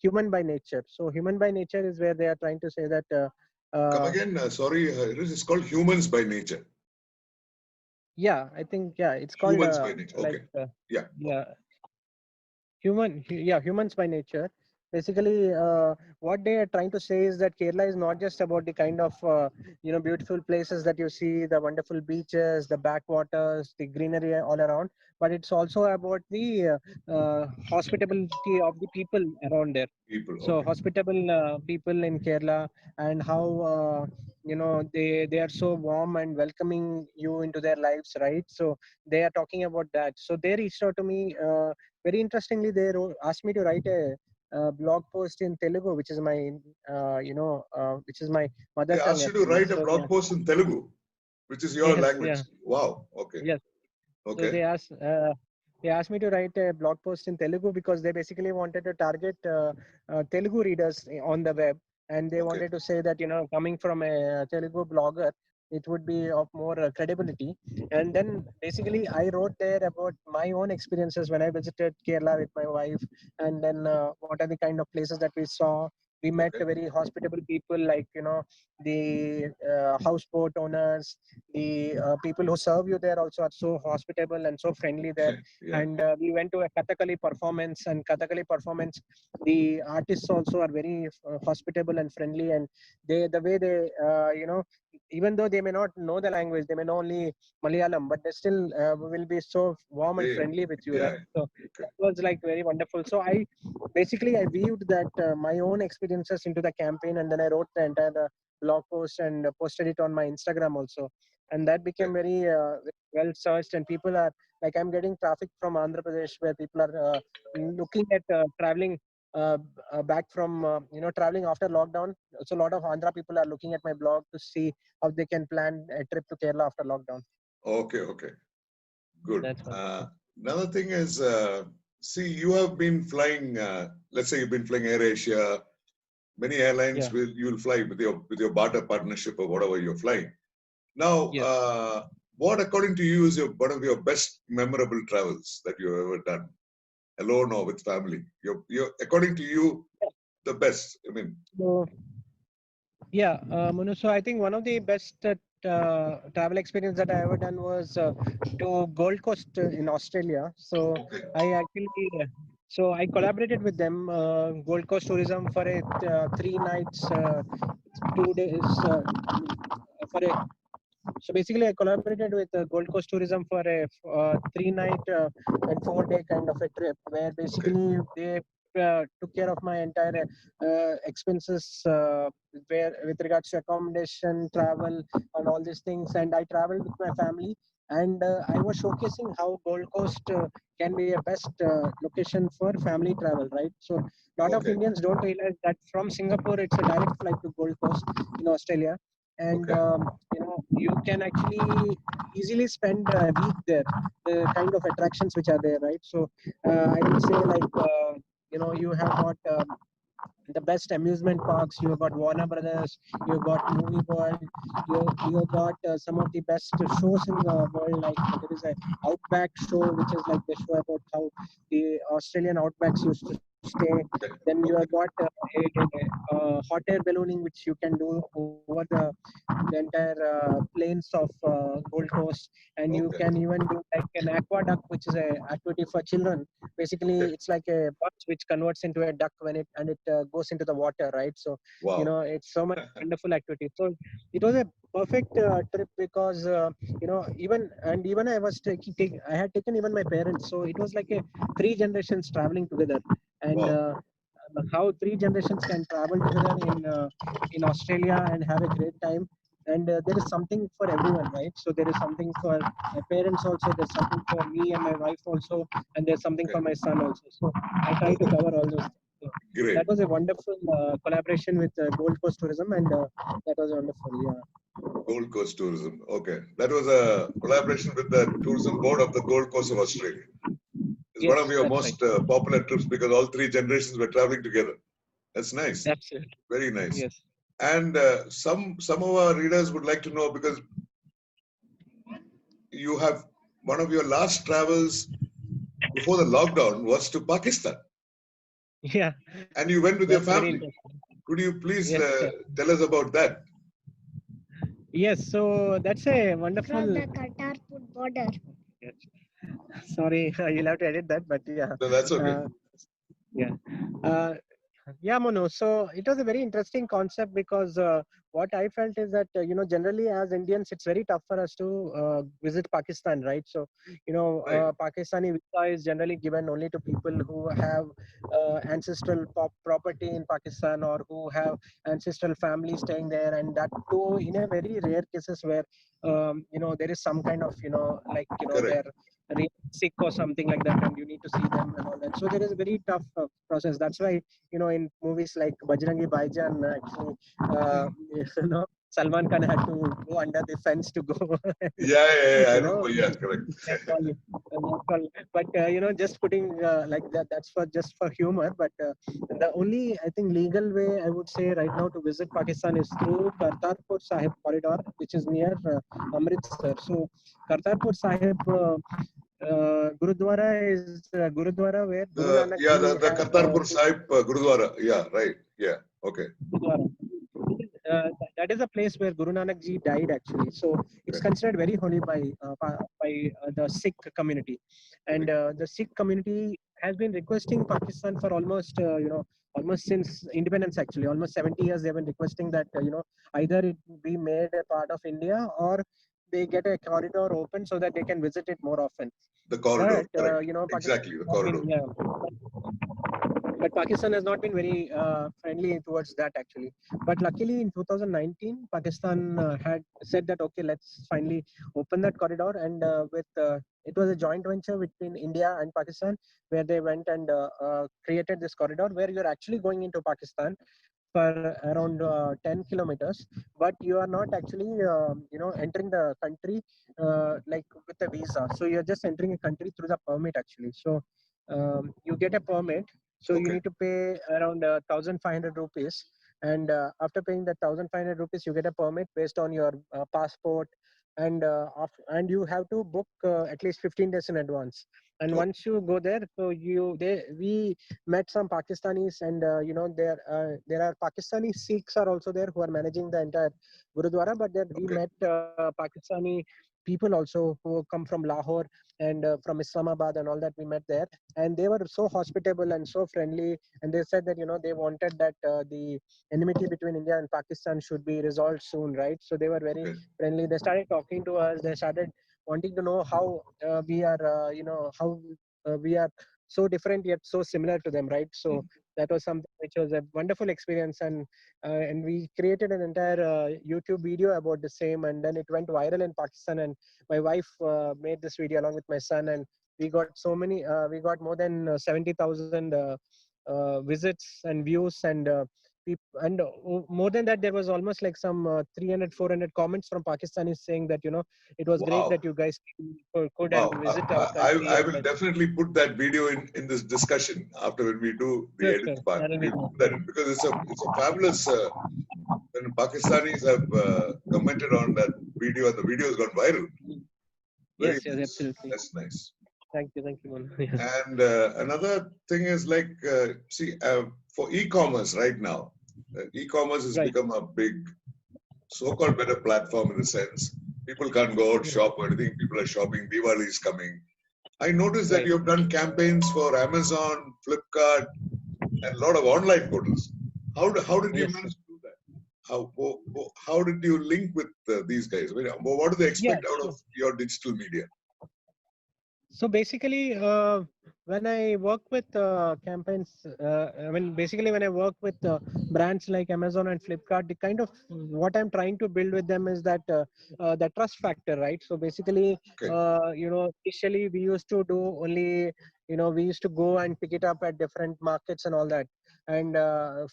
human by nature. So, human by nature is where they are trying to say that.
Come
Uh,
again. Sorry, it is called humans by nature.
Yeah, I think it's called
Humans by nature.
like
Okay. Yeah.
yeah, humans by nature. Basically, what they are trying to say is that Kerala is not just about the kind of beautiful places that you see, the wonderful beaches, the backwaters, the greenery all around, but it's also about the hospitality of the people around there.
People.
So
Okay.
hospitable people in Kerala, and how they are so warm and welcoming you into their lives, right? So they are talking about that. So they reached out to me very interestingly, they asked me to write a blog post in Telugu, which is my, which is my mother
They
tongue
asked you to
actually.
write a
So
blog post in Telugu, which is your
yes,
language.
yeah,
Wow. Okay.
yes. So
Okay.
they asked me to write a blog post in Telugu because they basically wanted to target Telugu readers on the web, and they
Okay.
wanted to say that coming from a Telugu blogger, it would be of more credibility. And then basically I wrote there about my own experiences when I visited Kerala with my wife, and then what are the kind of places that we saw. We met
Okay.
very hospitable people, like the houseboat owners, the people who serve you there also are so hospitable and so friendly there.
Yeah.
And we went to a Kathakali performance, and Kathakali performance, the artists also are very hospitable and friendly, and the way they even though they may not know the language, they may know only Malayalam, but they still will be so warm and
They,
friendly with you,
yeah.
right? So
Okay.
that was like very wonderful. So I viewed that my own experiences into the campaign, and then I wrote the entire blog post and posted it on my Instagram also, and that became very well searched, and people are like, I'm getting traffic from Andhra Pradesh where people are looking at traveling back from traveling after lockdown. So a lot of Andhra people are looking at my blog to see how they can plan a trip to Kerala after lockdown.
Okay. Okay. Good.
That's one.
Another thing is, see, you have been flying. Let's say you've been flying Air Asia. Many airlines
Yeah.
you'll fly with your barter partnership or whatever you're flying. Now,
Yes.
what according to you is one of your best memorable travels that you've ever done, alone or with family? Your according to you, the best. I mean,
So yeah, Manu. So I think one of the best travel experience that I ever done was to Gold Coast in Australia. So
okay,
I actually, so I collaborated with them, Gold Coast Tourism, for a 3 nights, 2 days, for a. So basically, I collaborated with Gold Coast Tourism for a 3 night and 4 day kind of a trip, where
okay,
basically they took care of my entire expenses, where with regards to accommodation, travel, and all these things. And I traveled with my family, and I was showcasing how Gold Coast can be a best location for family travel, right? So a lot of
okay,
Indians don't realize that from Singapore it's a direct flight to Gold Coast in Australia, and
okay,
you can actually easily spend a week there. The kind of attractions which are there, right? So I would say, like, you have got the best amusement parks. You have got Warner Brothers, you have got Movie World, you have got some of the best shows in the world. Like, there is a Outback show, which is like the show about how the Australian outbacks used to stay.
okay,
Then you have
okay,
got hot air ballooning, which you can do over the entire plains of Gold Coast, and you
okay,
can even do like an aqueduct, which is a activity for children. Basically,
okay.
it's like a bus which converts into a duck when it goes into the water, right? So
Wow.
it's so much wonderful activity. So it was a perfect trip because even I was I had taken even my parents, so it was like a 3 generations traveling together. And
Wow.
how 3 generations can travel together in Australia and have a great time. And there is something for everyone, right? So there is something for my parents also, there's something for me and my wife also, and there's something
Okay.
for my son also. So I try to
Okay.
cover all those things. So
Great.
that was a wonderful collaboration with Gold Coast Tourism, and that was wonderful. Yeah.
Gold Coast Tourism. Okay. That was a collaboration with the Tourism Board of the Gold Coast of Australia. It's one of
Yes,
your
that's right.
most popular trips because all 3 generations were traveling together. That's nice.
Absolutely.
Very nice.
Yes.
And some of our readers would like to know, because you have one of your last travels before the lockdown was to Pakistan,
Yeah,
and you went with your
that's very
family.
interesting.
Could you please
Yes, sir.
tell us about that?
Yes. So that's a wonderful.
Across the Kartarpur border.
Yes. Sorry, you'll have to edit that, but yeah.
No, that's okay.
Yeah. Uh, yeah, Monu. So it was a very interesting concept because what I felt is that, generally as Indians, it's very tough for us to visit Pakistan, right? So,
Right.
Pakistani visa is generally given only to people who have ancestral property in Pakistan, or who have ancestral family staying there. And that too in a very rare cases where, there is some kind of,
Correct.
their really sick or something like that, and you need to see them and all that. So there is a very tough process. That's why, in movies like Bajrangi Bhaijaan, actually, you know, Salman Khan had to go under the fence to go.
Yeah, I
you know,
remember. Yeah, correct.
that's all, that's all. But just putting like that, that's for just for humor. But the only, I think, legal way I would say right now to visit Pakistan is through Kartarpur Sahib corridor, which is near Amritsar. So Kartarpur Sahib Gurudwara is Gurudwara where Guru Nanak ji
The
had
Kartarpur Sahib Gurudwara. Yeah, right. Yeah, okay.
Gurudwara. That is a place where Guru Nanak ji died actually. So it's
Okay.
considered very holy by the Sikh community, and the Sikh community has been requesting Pakistan for almost almost since independence actually, almost 70 years. They've been requesting that either it be made a part of India or they get a corridor open so that they can visit it more often.
The corridor,
But
correct.
Pakistan
Exactly, the
has
corridor.
been, yeah, but Pakistan has not been very friendly towards that actually. But luckily in 2019, Pakistan had said that okay, let's finally open that corridor, and with it was a joint venture between India and Pakistan, where they went and created this corridor where you're actually going into Pakistan for around 10 kilometers, but you are not actually entering the country like with a visa. So you're just entering a country through the permit actually. So you get a permit, so you
Okay.
need to pay around 1,500 rupees, and after paying that 1,500 rupees you get a permit based on your passport, and you have to book at least 15 days in advance. And
Oh,
once you go there, so we met some Pakistanis, and there are Pakistani Sikhs are also there who are managing the entire Gurudwara. But then we
okay.
met Pakistani people also who come from Lahore and from Islamabad and all that. We met there, and they were so hospitable and so friendly. And they said that they wanted that the enmity between India and Pakistan should be resolved soon, right? So they were very
Okay.
friendly. They started talking to us. They started wanting to know how we are, how we are so different yet so similar to them, right? So
Mm.
that was something which was a wonderful experience, and we created an entire YouTube video about the same, and then it went viral in Pakistan. And my wife made this video along with my son, and we got we got more than 70,000 visits and views, and more than that, there was almost like some 300, 400 comments from Pakistanis saying that it was great
Wow.
that you guys could and
Wow.
visit our country.
I
And
will definitely put that video in this discussion after when we do the
sure,
edit
sure,
part.
that'll be
We'll
good.
put that in because it's a fabulous. When Pakistanis have commented on that video and the video has gone viral. Very
Yes, yes,
nice.
absolutely.
That's nice.
Thank you, Monu. Yeah.
And another thing is like, for e-commerce right now, e-commerce has
Right.
become a big, so-called better platform in the sense people can't go out shop or anything. People are shopping. Diwali is coming. I noticed that
Right.
you have done campaigns for Amazon, Flipkart, and a lot of online portals. How did you
Yes.
manage to do that? How did you link with these guys? I mean, what do they
Yeah.
expect out of your digital media?
So basically, when I work with campaigns, I mean, basically when I work with brands like Amazon and Flipkart, the kind of what I'm trying to build with them is that the trust factor, right? So basically,
Okay,
initially we used to do only, we used to go and pick it up at different markets and all that. And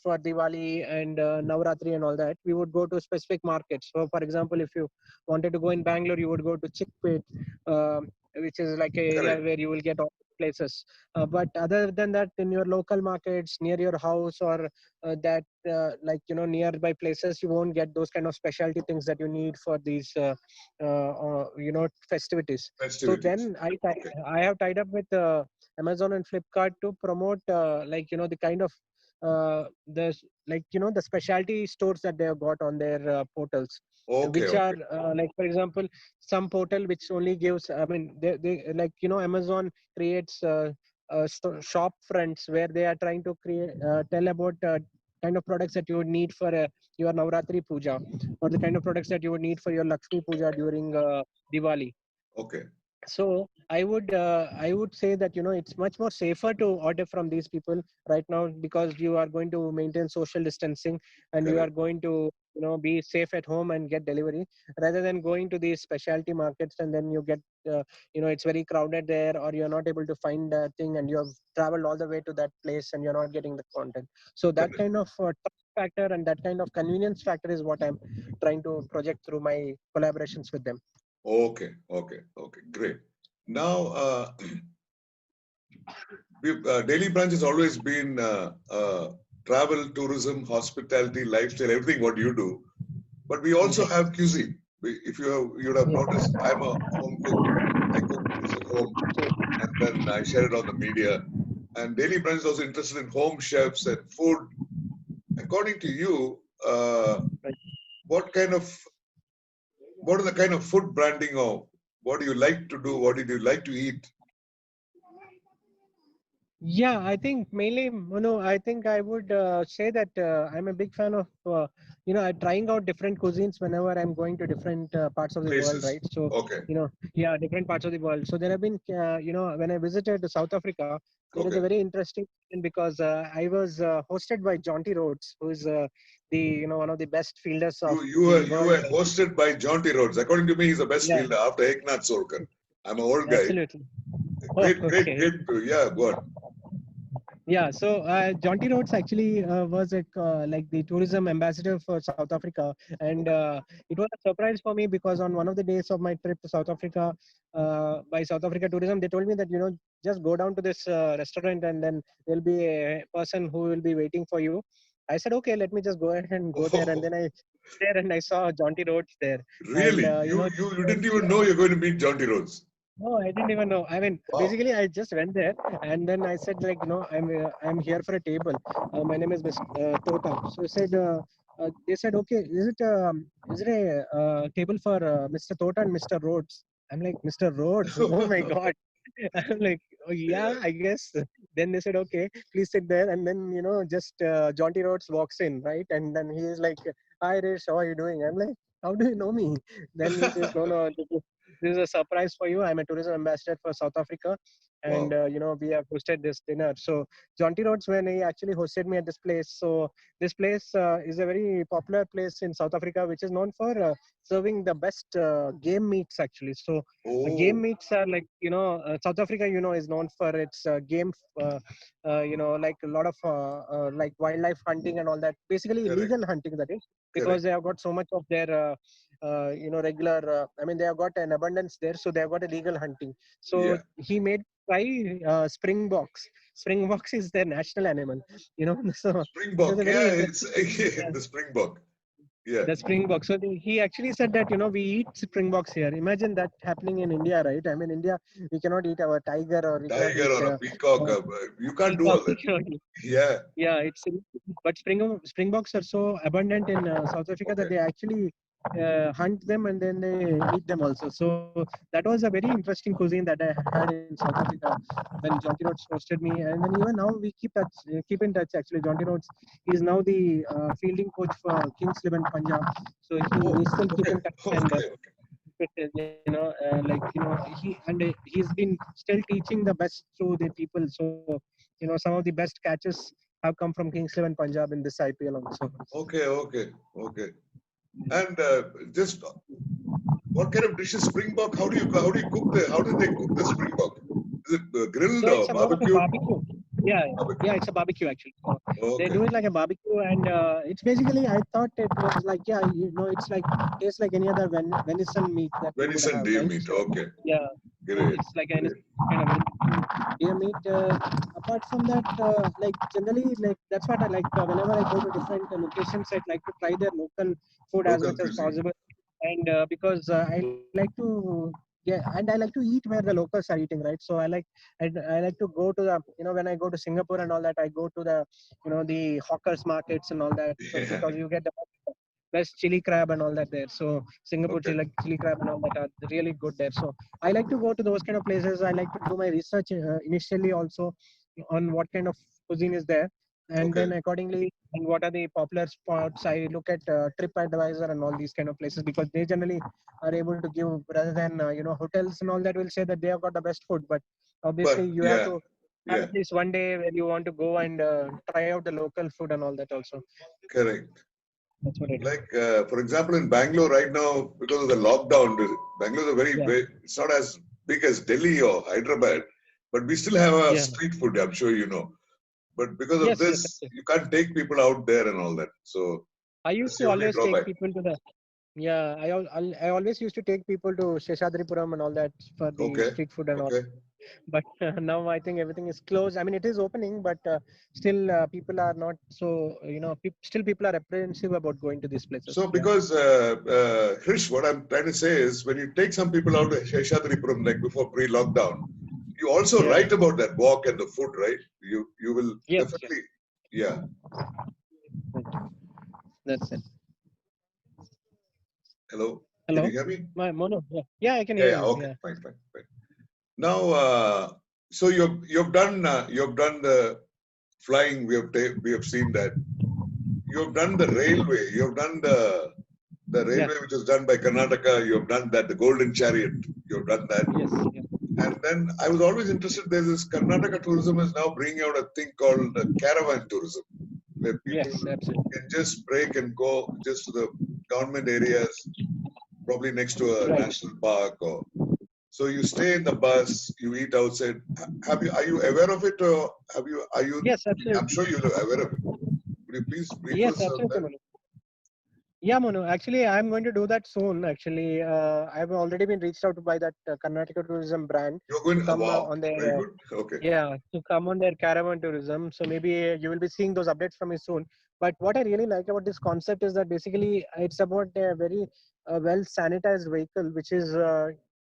for Diwali and Navratri and all that, we would go to specific markets. So, for example, if you wanted to go in Bangalore, you would go to Chickpet, which is like an area
correct.
where you will get all places. But other than that, in your local markets, near your house, or that like nearby places, you won't get those kind of specialty things that you need for these festivities. So
Festivities.
then
Okay,
I have tied up with Amazon and Flipkart to promote like the kind of the like the specialty stores that they have got on their portals,
okay,
which are
okay.
like, for example, some portal which only gives, I mean, they like Amazon creates shop fronts where they are trying to create tell about kind of products that you would need for your Navratri puja, or the kind of products that you would need for your Lakshmi puja during Diwali.
Okay,
So I would say that it's much more safer to order from these people right now, because you are going to maintain social distancing, and you are
correct.
going to be safe at home and get delivery, rather than going to these specialty markets and then you get it's very crowded there, or you're not able to find a thing and you have traveled all the way to that place and you're not getting the content. So that
Correct.
kind of trust factor and that kind of convenience factor is what I'm trying to project through my collaborations with them.
Okay, okay, okay, great. Now, Daily Branch has always been travel, tourism, hospitality, lifestyle, everything what you do. But we also have cuisine. If you would have noticed, I'm a home cook. I cook things at home, and then I share it on the media. And Daily Branch is also interested in home chefs and food. According to you, what kind of what are the kind of food branding, or what do you like to do? What do you like to eat?
Yeah, I think mainly, I think I would say that I'm a big fan of, trying out different cuisines whenever I'm going to different parts of the world,
Places.
right? So,
Okay,
yeah, different parts of the world. So there have been, when I visited South Africa, there is a
okay.
very interesting thing because I was hosted by Jonty Rhodes, who is one of the best fielders of
You
world.
were hosted by Jonty Rhodes. According to me, he's the best
Yeah,
fielder after Eknath Solkar. I'm an old guy.
absolutely. Oh,
Great, great,
okay.
great. Yeah, go on.
Yeah, so Jonty Rhodes actually was like the tourism ambassador for South Africa, and
Okay,
it was a surprise for me because on one of the days of my trip to South Africa, by South Africa Tourism, they told me that just go down to this restaurant and then there'll be a person who will be waiting for you. I said okay, let me just go ahead and go there, and
oh,
then I there and I saw Jonty Rhodes there, and
really? You didn't even know you're going to meet Jonty Rhodes.
no, I didn't even know. I mean,
Wow.
basically, I just went there and then I said, like, I'm here for a table. My name is Mr. Tota. So I said, they said, okay, is it a table for Mr. Tota and Mr. Rhodes? I'm like, Mr. Rhodes? Oh my God. I'm like, oh yeah,
Yeah.
I guess. Then they said, okay, please sit there. And then, just Jonty Rhodes walks in, right? And then he is like, hi, Rish, how are you doing? I'm like, how do you know me? Then he says, no, no, this is a surprise for you. I'm a tourism ambassador for South Africa, and
Wow.
we have hosted this dinner. So Jonty Rhodes, when he actually hosted me at this place, so this place is a very popular place in South Africa, which is known for serving the best game meats actually. So game
Oh,
meats are like South Africa, is known for its game, like a lot of like wildlife hunting and all that. Basically,
correct,
illegal hunting that is, because
correct.
they have got so much of their regular. I mean, they have got an abundance there, so they have got illegal hunting. So
Yeah.
he made try springboks. Springboks is their national animal. So it was
Springbok.
a very
Yeah, it's
interesting.
the Springbok. Yeah.
The springbok. So he actually said that we eat springboks here. Imagine that happening in India, right? I mean, India, we cannot eat our tiger or we cannot
Tiger
eat
or a peacock.
uh,
You can't do
peacock.
all
We
that.
cannot eat.
Yeah.
Yeah, but springboks are so abundant in South Africa that
Okay.
they actually hunt them and then they eat them also. So that was a very interesting cuisine that I had in South Africa when Jonty Rhodes hosted me, and then even now we keep in touch. Actually, Jonty Rhodes is now the fielding coach for Kings 11 Punjab, so
Oh,
we still keep
okay.
in touch and.
Okay. Okay.
He's been still teaching the best to the people. So some of the best catches have come from Kings 11 Punjab in this IPL also.
Okay. Okay. Okay. And just what kind of dishes Springbok? How do they cook the Springbok? Is it grilled
So it's
or
a more of a
barbecued?
barbecue. Yeah,
Barbecue.
yeah, it's a barbecue actually. So they
Okay.
do it like a barbecue, and it's basically. I thought it was like it's like tastes like any other venison meat that we would
Venison
have,
deer
right?
meat.
So
Okay.
yeah,
Great.
it's like any
Great.
kind of deer meat. Apart from that, like generally, like that's what I like. Whenever I go to different locations, I'd like to try their local food as
Local
much as
cuisine.
possible, and because I like to. Yeah, and I like to eat where the locals are eating, right? So I like to go to the when I go to Singapore and all that, I go to the the hawkers markets and all that. So
Yeah.
because you get the best chili crab and all that there. So Singapore
Okay.
chili crab and all that are really good there. So I like to go to those kind of places. I like to do my research initially also on what kind of cuisine is there, and
Okay.
then accordingly and what are the popular spots. I look at TripAdvisor and all these kind of places because they generally are able to give, rather than hotels and all that will say that they have got the best food, but obviously
But
you have
yeah.
to have
Yeah.
at least one day where you want to go and try out the local food and all that also.
Correct.
That's what I do.
Like, for example, in Bangalore right now, because of the lockdown, Bangalore is a
Yeah.
very, it's not as big as Delhi or Hyderabad, but we still have a
Yeah.
street food, I'm sure you know. But because of
Yes, yes,
this,
yes.
you can't take people out there and all that. So
I used
that's
to
the only
always take
drawback.
people to the. Yeah, I always used to take people to Sheshadripuram and all that for the
Okay,
street food and all.
okay.
But now I think everything is closed. I mean, it is opening, but still people are not so. Still people are apprehensive about going to these places.
So
Yeah.
because, Krish, what I'm trying to say is when you take some people out to Sheshadripuram, like before pre-lockdown, you also
Yeah.
write about that walk and the food, right? You will
Yes. Yes.
definitely, yeah.
Right. That's it.
Hello, can you
Hello,
hear me?
my mono. Yeah. Yeah, I can
Yeah,
hear
yeah.
you.
Okay,
Yeah.
fine, fine, fine. Now, so you've done the flying. We have seen that. You've done the railway. You've done the
Yeah.
railway which was done by Karnataka. You've done that. The Golden Chariot. You've done that.
Yes. Yeah.
And then I was always interested. There's this Karnataka tourism is now bringing out a thing called caravan tourism, where people
Yes. Absolutely.
can just break and go just to the government areas, probably next to a
Right.
national park or. So you stay in the bus, you eat outside. Are you aware of it, or are you?
Yes.
I'm
Absolutely.
sure you're aware of it. Could you please brief
Yes.
us on
Absolutely,
that?
Manu. Yeah, Manu. Actually, I'm going to do that soon. Actually, I've already been reached out by that Karnataka tourism brand
You're
to
going.
come
Wow,
on their
very good. Okay,
yeah, to come on their caravan tourism. So maybe you will be seeing those updates from me soon. But what I really like about this concept is that basically it's about a very well sanitized vehicle, which is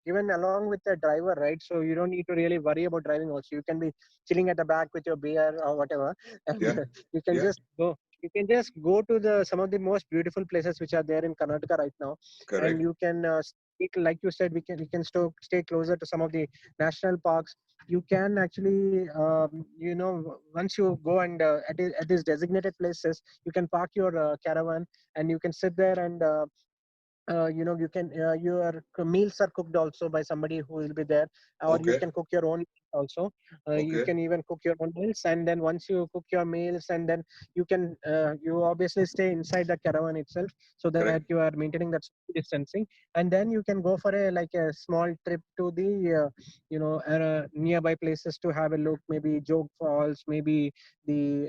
given along with the driver, right? So you don't need to really worry about driving. Also, you can be chilling at the back with your beer or whatever, and
yeah,
you can
yeah,
just go. You can just go to the some of the most beautiful places which are there in Karnataka right now, and
correct.
you can. Like you said, we can stay closer to some of the national parks. You can actually once you go and at these designated places, you can park your caravan and you can sit there and you can your meals are cooked also by somebody who will be there, or you
Okay,
can cook your own also. You
okay,
can even cook your own meals, and then once you cook your meals, and then you obviously stay inside the caravan itself, so that
correct.
you are maintaining that social distancing, and then you can go for a small trip to the nearby places to have a look, maybe Jog Falls, maybe the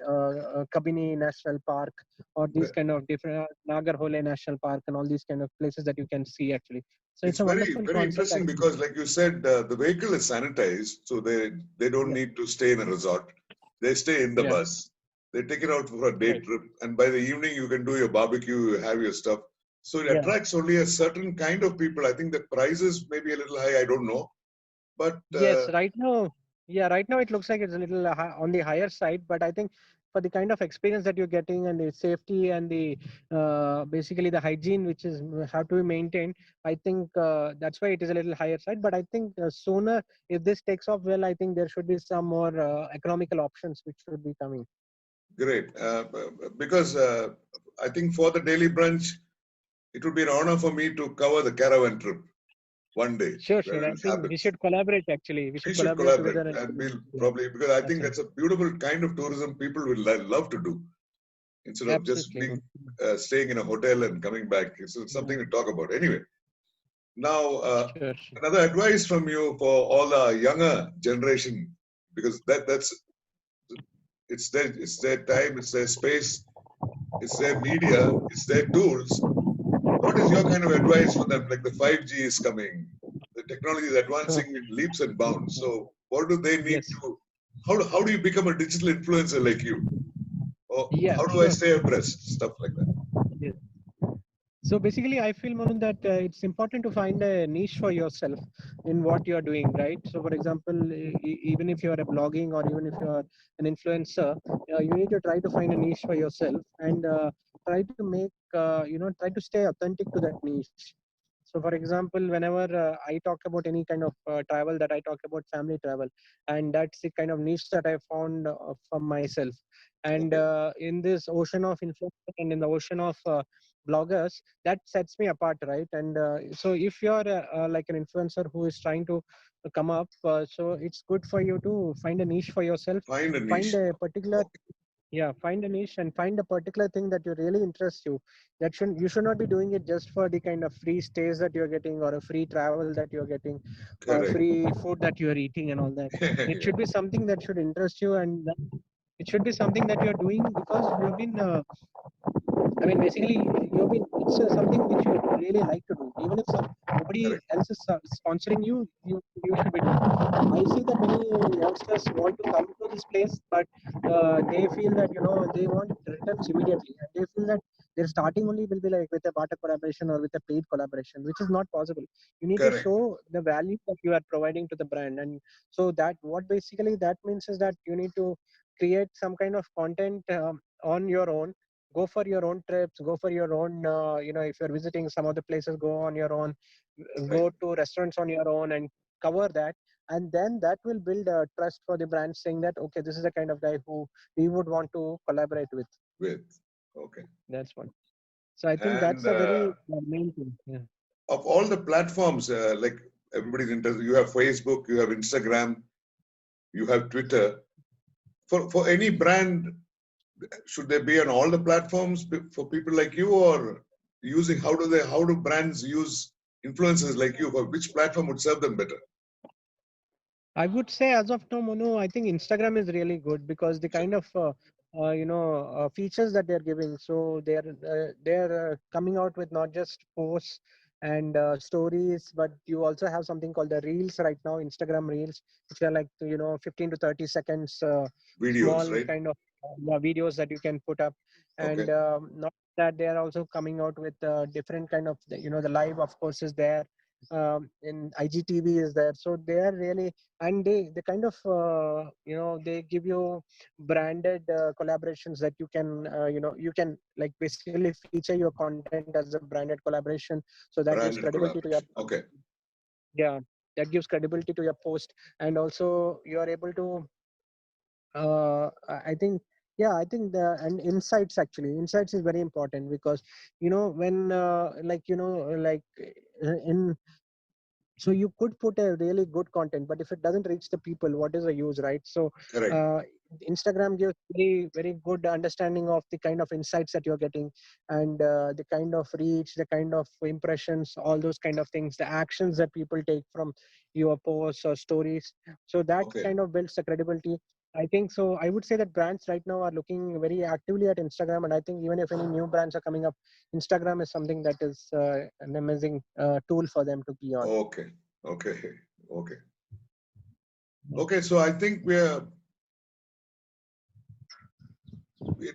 Kabini National Park, or these kind of different Nagarhole National Park and all these kind of places that you can see actually. So it's
It's
a
very,
wonderful
very
concept
interesting
actually.
because, like you said, the vehicle is sanitized, so they don't
Yeah,
need to stay in a resort. They stay in the
yeah,
bus. They take it out for a day
right.
trip, and by the evening you can do your barbecue, you have your stuff. So it
Yeah.
attracts only a certain kind of people. I think the prices may be a little high. I don't know, but
Yes, right now, yeah, right now it looks like it's a little on the higher side, but I think for the kind of experience that you're getting and the safety and the basically the hygiene which is have to be maintained, I think that's why it is a little higher side. But I think sooner, if this takes off well, I think there should be some more economical options which should be coming.
great. Because I think for the daily brunch, it would be an honor for me to cover the caravan trip one day
Sure,
when
sure. I
it
think we
happens.
should collaborate actually. We
We
should
should
collaborate
collaborate,
together and
and we'll
yeah,
probably, because I think
absolutely.
that's a beautiful kind of tourism people will love to do instead of just
Absolutely.
being staying in a hotel and coming back. It's
Yeah,
something to talk about. Anyway, now
sure, sure.
another advice from you for all our younger generation, because that's it's their time, it's their space, it's their media, it's their tools. What is your kind of advice for them? Like the 5G is coming, the technology is
Sure.
advancing in leaps and bounds. So what do they need
Yes.
to? How do you become a digital influencer like you? Or
Yeah,
how do I
sure.
stay abreast? Stuff like that.
Yes. So basically, I feel, Manu, that it's important to find a niche for yourself in what you are doing, right? So, for example, even if you are a blogging or even if you are an influencer, you need to try to find a niche for yourself and try to try to stay authentic to that niche. So, for example, whenever I talk about any kind of travel, that I talk about family travel, and that's the kind of niche that I found for myself. And
Okay.
in this ocean of influencers and in the ocean of bloggers, that sets me apart, right? And so if you're like an influencer who is trying to come up, so it's good for you to find a niche for yourself,
Find a
find
niche.
a particular
Okay.
Yeah, find a niche and find a particular thing that you really interests you. That you should not be doing it just for the kind of free stays that you're getting, or a free travel that you're getting, or
Correct.
free food that you're eating and all that. It should be something that should interest you, and it should be something that you're doing because you've been I mean, basically, it's something which you really like to do. Even if nobody
Correct.
else is sponsoring you, you should be doing. I see that many youngsters want to come to this place, but they feel that they want returns immediately, and they feel that their starting only will be like with a barter collaboration or with a paid collaboration, which is not possible. You need to
Correct.
show the value that you are providing to the brand, and so that what basically that means is that you need to create some kind of content on your own. Go for your own trips, go for your own if you're visiting some of the places, go on your own,
Right.
go to restaurants on your own and cover that. And then that will build a trust for the brand, saying that okay, this is the kind of guy who we would want to collaborate with.
With. Okay.
That's one. So I think
And
that's a very main thing. Yeah.
of all the platforms, like everybody's interested, you have Facebook, you have Instagram, you have Twitter. For any brand, should they be on all the platforms for people like you, or using how do brands use influencers like you? For which platform would serve them better?
I would say as of now, Monu, I think Instagram is really good because the kind of features that they're giving. So they're coming out with not just posts and stories, but you also have something called the Reels right now, Instagram Reels, which are like 15 to 30 seconds,
Videos,
small
right?
kind of videos that you can put up.
Okay.
And not that they are also coming out with different kind of the live, of course, is there. In IGTV is there, so they are really, and they kind of they give you branded collaborations that you can you can like basically feature your content as a branded collaboration, so that gives
Branded
credibility to your
collaboration. Okay.
yeah, that gives credibility to your post. And also you are able to I think I think the and insights, actually insights is very important because when in so you could put a really good content, but if it doesn't reach the people, what is the use, right? So
Correct.
uh, Instagram gives very good understanding of the kind of insights that you're getting, and the kind of reach, the kind of impressions, all those kind of things, the actions that people take from your posts or stories. So that
Okay.
kind of builds the credibility, I think. So I would say that brands right now are looking very actively at Instagram, and I think even if any new brands are coming up, Instagram is something that is an amazing tool for them to be on.
Okay. Okay. Okay. Okay. So I think it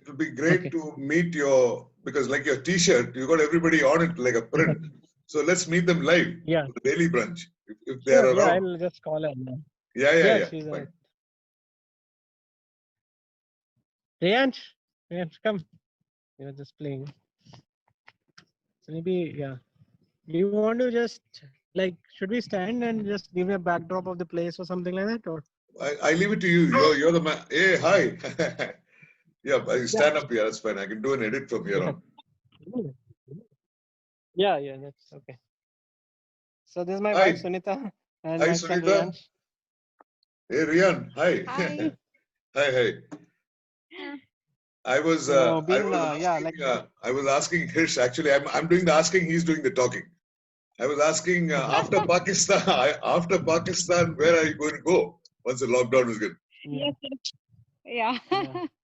would be great
Okay.
to meet because like your T-shirt, you got everybody on it like a print. So let's meet them live.
Yeah.
The Daily Brunch, if they're
Sure. Yeah,
around.
I'll just call her.
Yeah.
She's
Fine.
Riyansh, come. You're just playing. So maybe, yeah. You want to just like, should we stand and just give a backdrop of the place or something like that, or?
I leave it to you. You're the man. Hey, hi. Yeah, I
Yeah.
stand up here. That's fine. I can do an edit from here on.
Yeah, that's okay. So this is my
Hi.
wife Sunita and
Hi,
my son
Sunita.
Riyansh.
Hey, Riyan. Hi.
Hi.
Hi. I was
So
I
being
was asking
like
I was asking Hirsch. Actually, I'm doing the asking. He's doing the talking. I was asking after Pakistan. After Pakistan, where are you going to go once the lockdown is good?
yeah.
Yeah.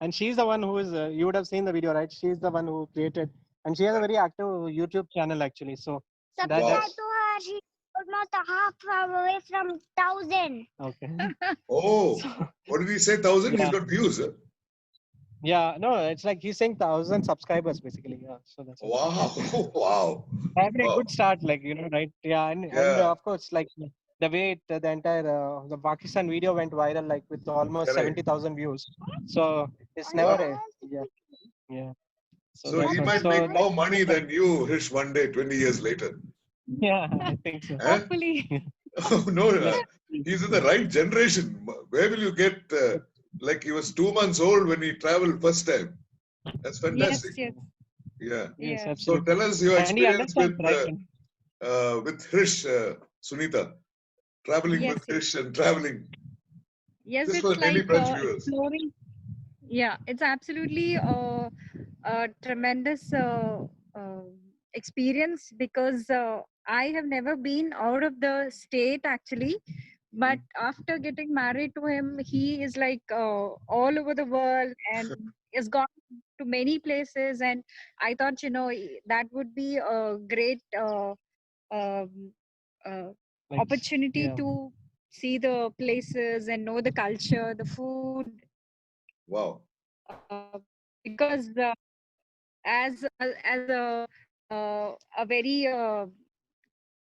And she's the one who is you would have seen the video, right? She's the one who created, and she has a very active YouTube channel actually. So
Subscribe
Wow.
to her. She's almost a half away from 1,000.
okay.
Oh,
So,
what did he say? 1,000? He's
yeah.
got views. Huh?
Yeah, no, it's like he's saying 1,000 subscribers basically. Yeah, so that's it.
Wow. Wow.
Having a
Wow.
good start, like right? Yeah, and
Yeah.
of course, like the way the entire the Pakistan video went viral, like with almost
Correct.
70,000 views. So it's
Wow.
never yeah.
So
that's
he
one.
might
So
make
like,
more money than you, Hirsch, one day, 20 years later.
yeah, I think so.
Huh?
Hopefully.
Oh, no,
Yeah.
he's in the right generation. Where will you get, like he was 2 months old when he traveled first time. That's fantastic.
Yes.
Yeah.
Yes,
Yeah.
So
absolutely.
tell us your
And he
experience
understands, right?
with Hirsch, Sunita, traveling
Yes.
with Hirsch and traveling.
Yes,
Just for
it's
the Daily
like
Brunch viewers.
exploring.
Yeah, it's absolutely a tremendous experience because I have never been out of the state actually. But after getting married to him, he is like all over the world and has gone to many places. And I thought, that would be a great um, uh,
Like,
opportunity
yeah.
to see the places and know the culture, the food,
Wow.
because as a very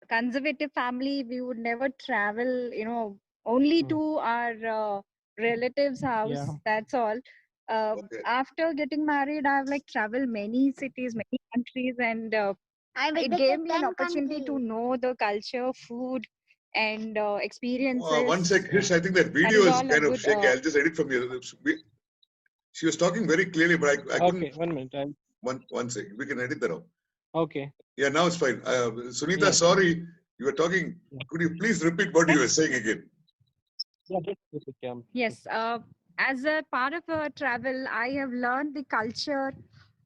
conservative family, we would never travel, only
Mm.
to our relatives' house.
Yeah.
That's all.
Okay.
After getting married, I've like traveled many cities, many countries, and
I
it
visited
gave me an
10
opportunity to
countries.
know the culture, food, and
One
experiences.
sec, Hish, I think that
That
video
is
is
all a
kind of
good.
shaky. I'll just edit from you. She was talking very clearly, but I couldn't.
Okay, 1 minute.
One second. We can edit that out.
Okay.
Yeah, now it's fine. Sunita,
Yes.
sorry, you were talking.
Yeah.
Could you please repeat what you were saying again?
Yeah, just repeat, yeah.
Yes, as a part of a travel, I have learned the culture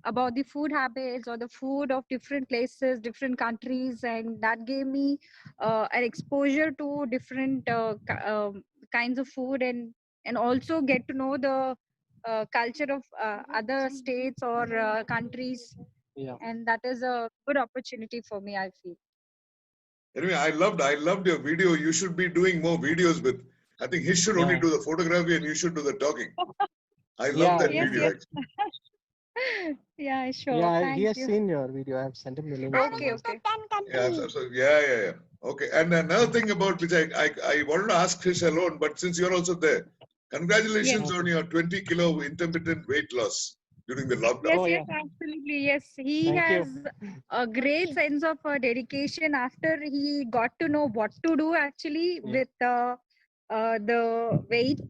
about the food habits or the food of different places, different countries, and that gave me an exposure to different kinds of food, and also get to know the culture of other states or countries,
Yeah.
and that is a good opportunity for me, I feel.
Anyway, I loved your video. You should be doing more videos with. I think he should only
Yeah.
do the photography and you should do the talking. I love
Yeah,
that
Yes,
video.
yes.
Actually.
Yeah, sure.
Yeah, he
Thank
has
you.
seen your video. I have sent him the link.
I
Okay,
visited
okay.
10
Yeah,
countries.
yeah. Okay. And another thing about which I wanted to ask Chris alone, but since you're also there,
Yes.
congratulations
Okay.
on your 20 kilo intermittent weight loss during the lockdown.
Yes,
Oh,
yes,
yeah.
absolutely. Yes, he
Thank you.
has a great sense of dedication after he got to know what to do actually
Yeah.
with the weight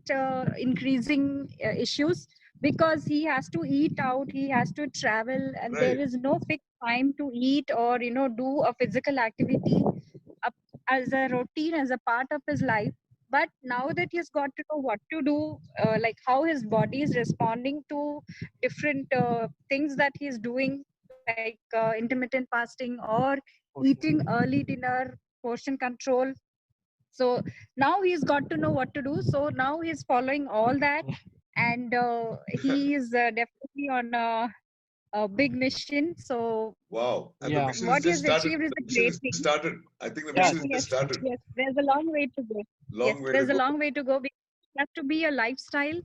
increasing issues, because he has to eat out, he has to travel, and there
Right.
is no fixed time to eat or do a physical activity up as a routine, as a part of his life. But now that he's got to know what to do, like how his body is responding to different things that he's doing, like intermittent fasting or
Okay.
eating early dinner, portion control. So now he's got to know what to do. So now he's following all that, and he is definitely on a big mission. So
Wow. And the
Yeah.
mission
what
has
he
just
has
started.
achieved is
The
a
mission
great
has just
thing.
started. I think the
Yeah.
mission has just
Yes,
started.
yes, there's a long way to go. Yes,
Long way to
there's a
go.
long way to go, because it has to be a lifestyle,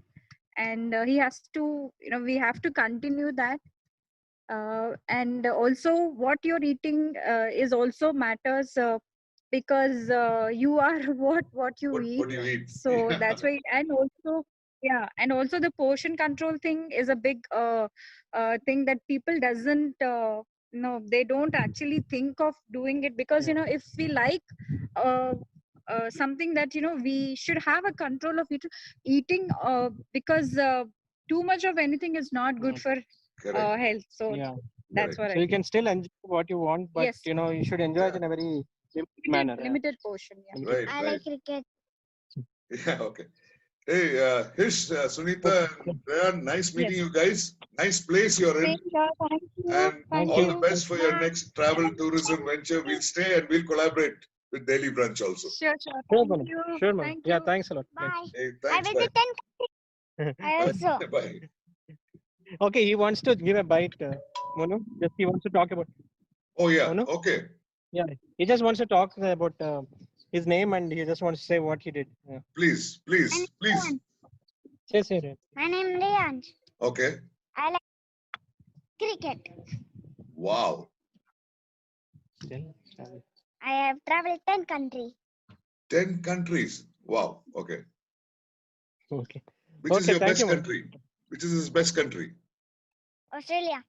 and he has to, we have to continue that. And also, what you're eating is also matters, because you are what you
What
eat.
do you eat?
So that's why, and also, yeah, and also the portion control thing is a big thing that people doesn't. No, they don't actually think of doing it, because
Yeah.
if we like uh, something that we should have a control of eating, because too much of anything is not good for
Correct.
health. So
Yeah.
that's
Correct.
what
So
I
you
feel.
can still enjoy what you want, but
Yes,
you should enjoy it
Yeah.
in a very limited
limited,
manner.
limited portion. Yeah.
Limited.
Right.
I
Right.
like cricket.
Yeah. Okay. Hey, Hish, Sunita,
Okay.
and Rayan, nice meeting
Yes.
you guys. Nice place you're in.
Same here. Thank you.
And
Thank
all
you.
the best for your
Bye.
next travel tourism venture. We'll stay and we'll collaborate with Daily Branch also.
Sure, sure.
Sure,
Thank
Manu.
you.
Sure, Manu.
Thank
Yeah,
you.
thanks a lot. Thanks.
Bye.
Hey,
I
thanks. Bye.
visited 10 countries. I also.
Bye.
Okay, he wants to give a bite, Manu. Just he wants to talk about
Oh, yeah.
Manu.
Okay.
Yeah, he just wants to talk about his name, and he just wants to say what he did. Yeah.
Please,
My
please,
name
please.
Leon.
Say it.
My name is Leon.
Okay.
I like cricket.
Wow.
I have traveled 10 countries.
10 countries. Wow. Okay.
Okay.
Which is
Okay,
your
thank
best
you, Manu.
country? Which is his best country?
Australia.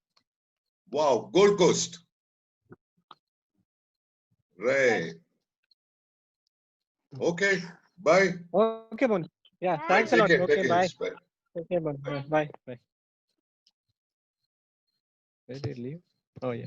Wow. Gold Coast.
Yes.
Right. Okay. Bye.
Okay, Manu. Yeah,
Bye.
thanks a
Take
lot.
care.
Okay,
Take care.
bye.
Hish. Bye.
Take care, Manu.
Bye.
Bye. Bye. Where did he leave? Oh, yeah.